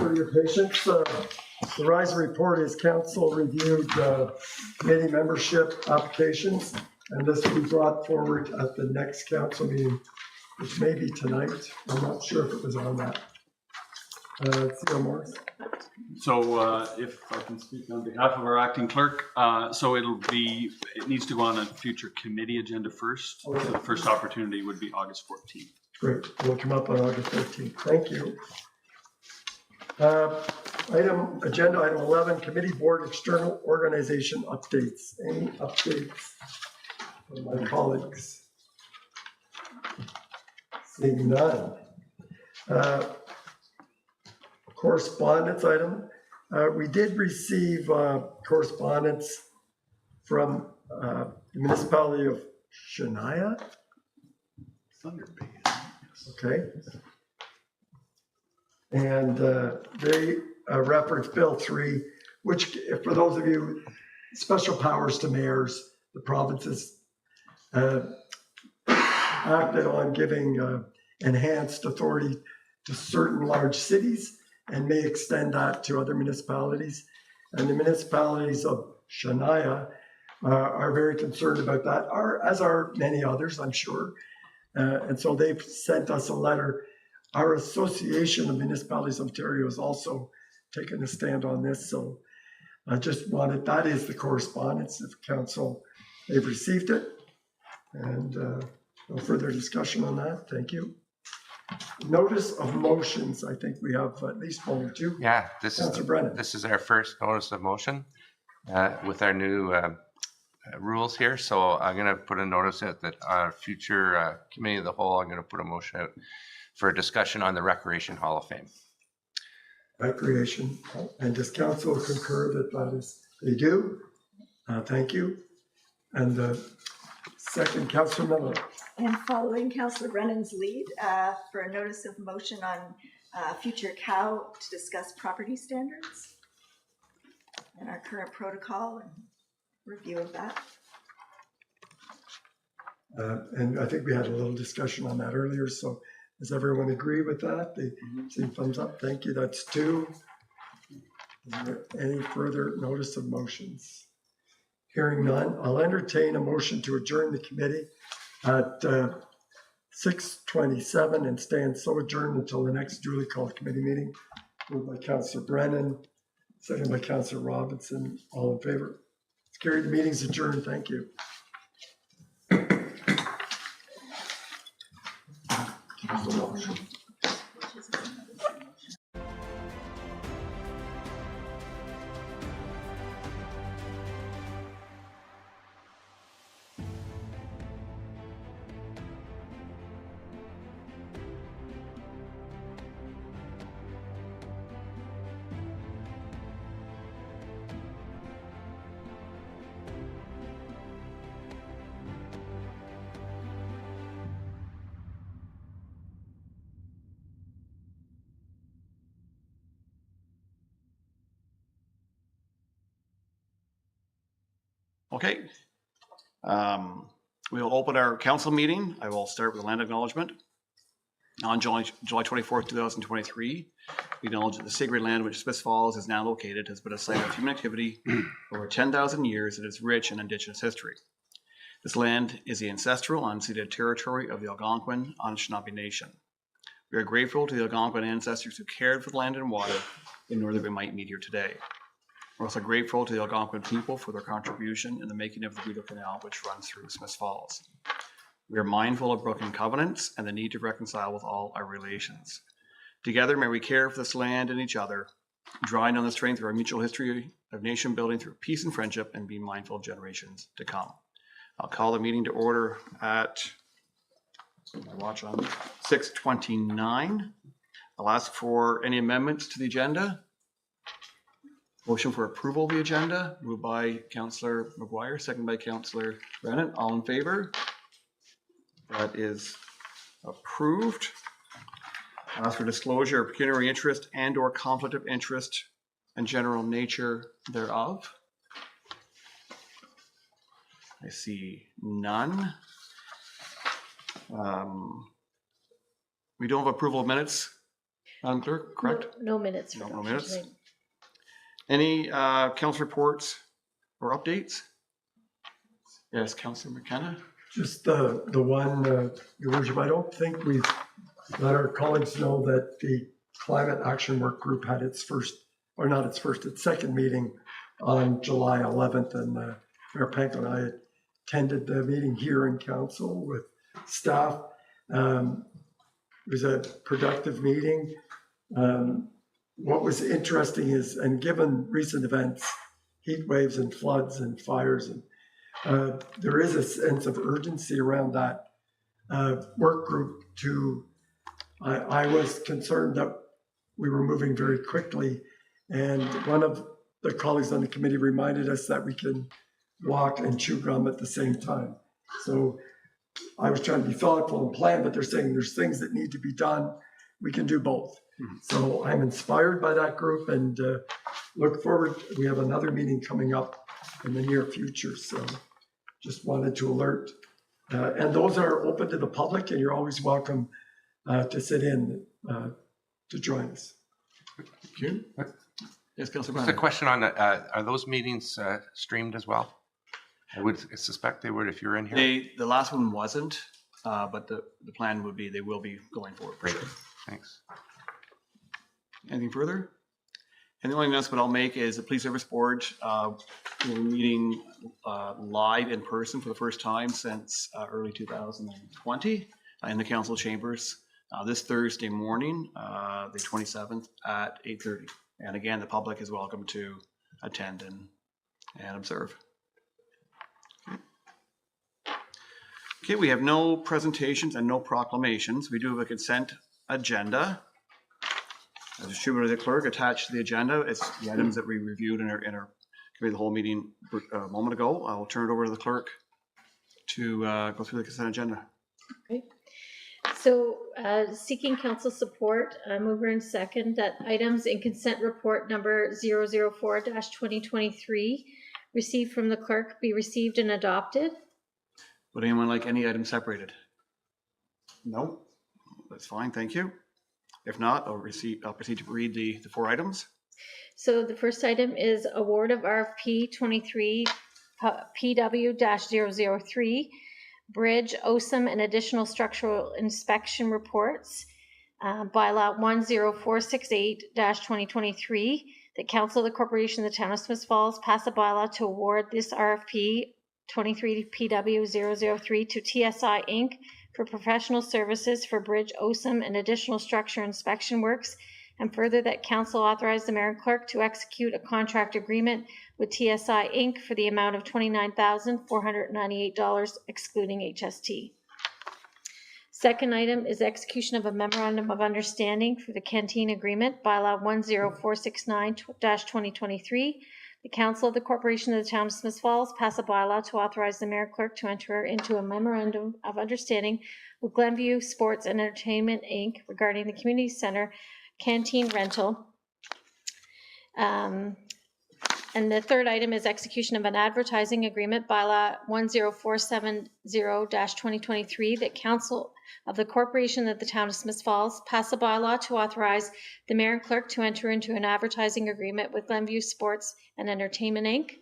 for your patience. The RISE report is council reviewed committee membership applications, and this will be brought forward at the next council meeting, which may be tonight. I'm not sure if it was on that. CEO Morris. So if I can speak on behalf of our acting clerk, so it needs to go on a future committee agenda first. Okay. So the first opportunity would be August 14th. Great, it'll come up on August 13th. Thank you. Agenda item 11, committee board external organization updates. Any updates from my colleagues? Seeing none. Correspondence item. We did receive correspondence from the municipality of Shania. Thunder Bay. Okay. And they reference Bill 3, which, for those of you, special powers to mayors, the provinces acted on giving enhanced authority to certain large cities and may extend that to other municipalities. And the municipalities of Shania are very concerned about that, as are many others, I'm sure. And so they've sent us a letter. Our Association of Municipalities of Ontario has also taken a stand on this. So I just wanted, that is the correspondence of council. They've received it. And no further discussion on that. Thank you. Notice of motions. I think we have at least one or two. Yeah, this Councillor Brennan. this is our first notice of motion with our new rules here. So I'm going to put a notice out that our future committee of the whole, I'm going to put a motion out for a discussion on the Recreation Hall of Fame. Recreation. And does council concur that that is, they do? Thank you. And second, Councillor Miller. And following Councillor Brennan's lead for a notice of motion on future COW to discuss property standards and our current protocol and review of that. And I think we had a little discussion on that earlier. So does everyone agree with that? They see thumbs up. Thank you. That's two. Is there any further notice of motions? Hearing none, I'll entertain a motion to adjourn the committee at 6:27 and stand so adjourned until the next duly called committee meeting. Moved by Councillor Brennan, second by Councillor Robinson. All in favor? It's carried. The meeting's adjourned. Thank you. Okay. We will open our council meeting. I will start with land acknowledgement. On July 24th, 2023, we acknowledge that the sacred land which Smith Falls is now located has been a site of human activity over 10,000 years and is rich in Indigenous history. This land is the ancestral unceded territory of the Algonquin Anishinaabe Nation. We are grateful to the Algonquin ancestors who cared for the land and water in order that we might meet here today. We're also grateful to the Algonquin people for their contribution in the making of the Rideau Canal, which runs through Smith Falls. We are mindful of broken covenants and the need to reconcile with all our relations. Together, may we care for this land and each other, drawing on the strength of our mutual history of nation building through peace and friendship, and be mindful of generations to come. I'll call the meeting to order at, my watch on, 6:29. I'll ask for any amendments to the agenda. Motion for approval of the agenda, moved by Councillor McGuire, second by Councillor Brennan. All in favor? That is approved. I'll ask for disclosure of pecuniary interest and or conflict of interest and general nature thereof. I see none. We don't have approval of minutes. Madam Clerk, correct? No minutes for No adoption minutes. tonight. Any council reports or updates? Yes, Councillor McKenna? Just the one, Your Worship, I don't think we've let our colleagues know that the Climate Action Work Group had its second meeting on July 11th, and Mayor Panko and I attended the meeting here in council with staff. It was a productive meeting. What was interesting is, and given recent events, heat waves and floods and fires, and there is a sense of urgency around that work group I was concerned that we were moving very quickly, and one of the colleagues on the committee reminded us that we can walk and chew gum at the same time. So I was trying to be thoughtful and plan, but they're saying there's things that need to be done. We can do both. So I'm inspired by that group and look forward. We have another meeting coming up in the near future. So just wanted to alert. And those are open to the public, and you're always welcome to sit in to join us. Thank you. Yes, Councillor Just a Brandon. question on, are those meetings streamed as well? I would suspect they would if you're in here. The last one wasn't, but the plan would be they will be going forward. For Great, sure. thanks. Anything further? And the only announcement I'll make is the Police Service Board, we're meeting live in person for the first time since early 2020 in the council chambers this Thursday morning, the 27th at 8:30. And again, the public is welcome to attend and observe. Okay, we have no presentations and no proclamations. We do have a consent agenda. As distributed to the clerk, attached to the agenda, it's the items that we reviewed in our committee of the whole meeting a moment ago. I will turn it over to the clerk to go through the consent agenda. Okay. So seeking council support, mover and second that items in consent report number 004-2023 received from the clerk be received and adopted. Would anyone like any item separated? No, that's fine, thank you. If not, I'll proceed to read the four items. So the first item is award of RFP 23 PW-003, bridge, OSM, and additional structural inspection reports. Bylaw 10468-2023, the Council of the Corporation of the Town of Smiths Falls pass a bylaw to award this RFP 23 PW-003 to TSI Inc. for professional services for bridge, OSM, and additional structure inspection works, and further that council authorize the mayor and clerk to execute a contract agreement with TSI Inc. for the amount of $29,498 excluding HST. Second item is execution of a memorandum of understanding for the canteen agreement, bylaw 10469-2023. The Council of the Corporation of the Town of Smiths Falls pass a bylaw to authorize the mayor and clerk to enter into a memorandum of understanding with Glenview Sports and Entertainment Inc. regarding the community center canteen rental. And the third item is execution of an advertising agreement, bylaw 10470-2023, that Council of the Corporation of the Town of Smiths Falls pass a bylaw to authorize the mayor and clerk to enter into an advertising agreement with Glenview Sports and Entertainment Inc.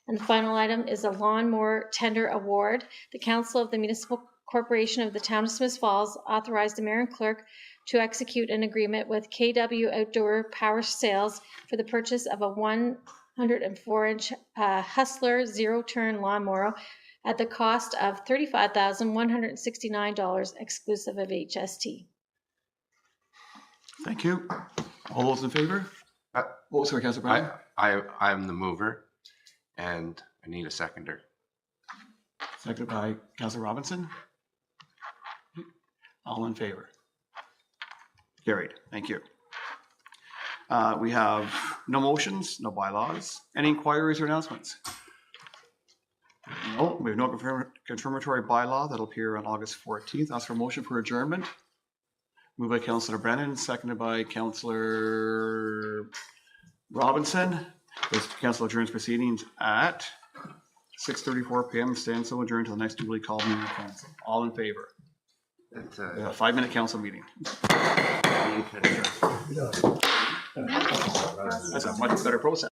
And the final item is a lawnmower tender award. The Council of the Municipal Corporation of the Town of Smiths Falls authorized the mayor and clerk to execute an agreement with KW Outdoor Power Sales for the purchase of a 104-inch Hustler zero-turn lawnmower at the cost of $35,169 exclusive of HST. Thank you. All those in favor? Oh, sorry, Councillor Brown. I'm the mover, and I need a seconder. Seconded by Councillor Robinson. All in favor? Carried. Thank you. We have no motions, no bylaws. Any inquiries or announcements? No, we have no confirmatory bylaw that'll appear on August 14th. Ask for a motion for adjournment. Moved by Councillor Brennan, seconded by Councillor Robinson. This council adjourns proceedings at 6:34 p.m. Stand so adjourned until the next duly called meeting of council. All in favor? That, A 5-minute council meeting. you can- That's a much better process.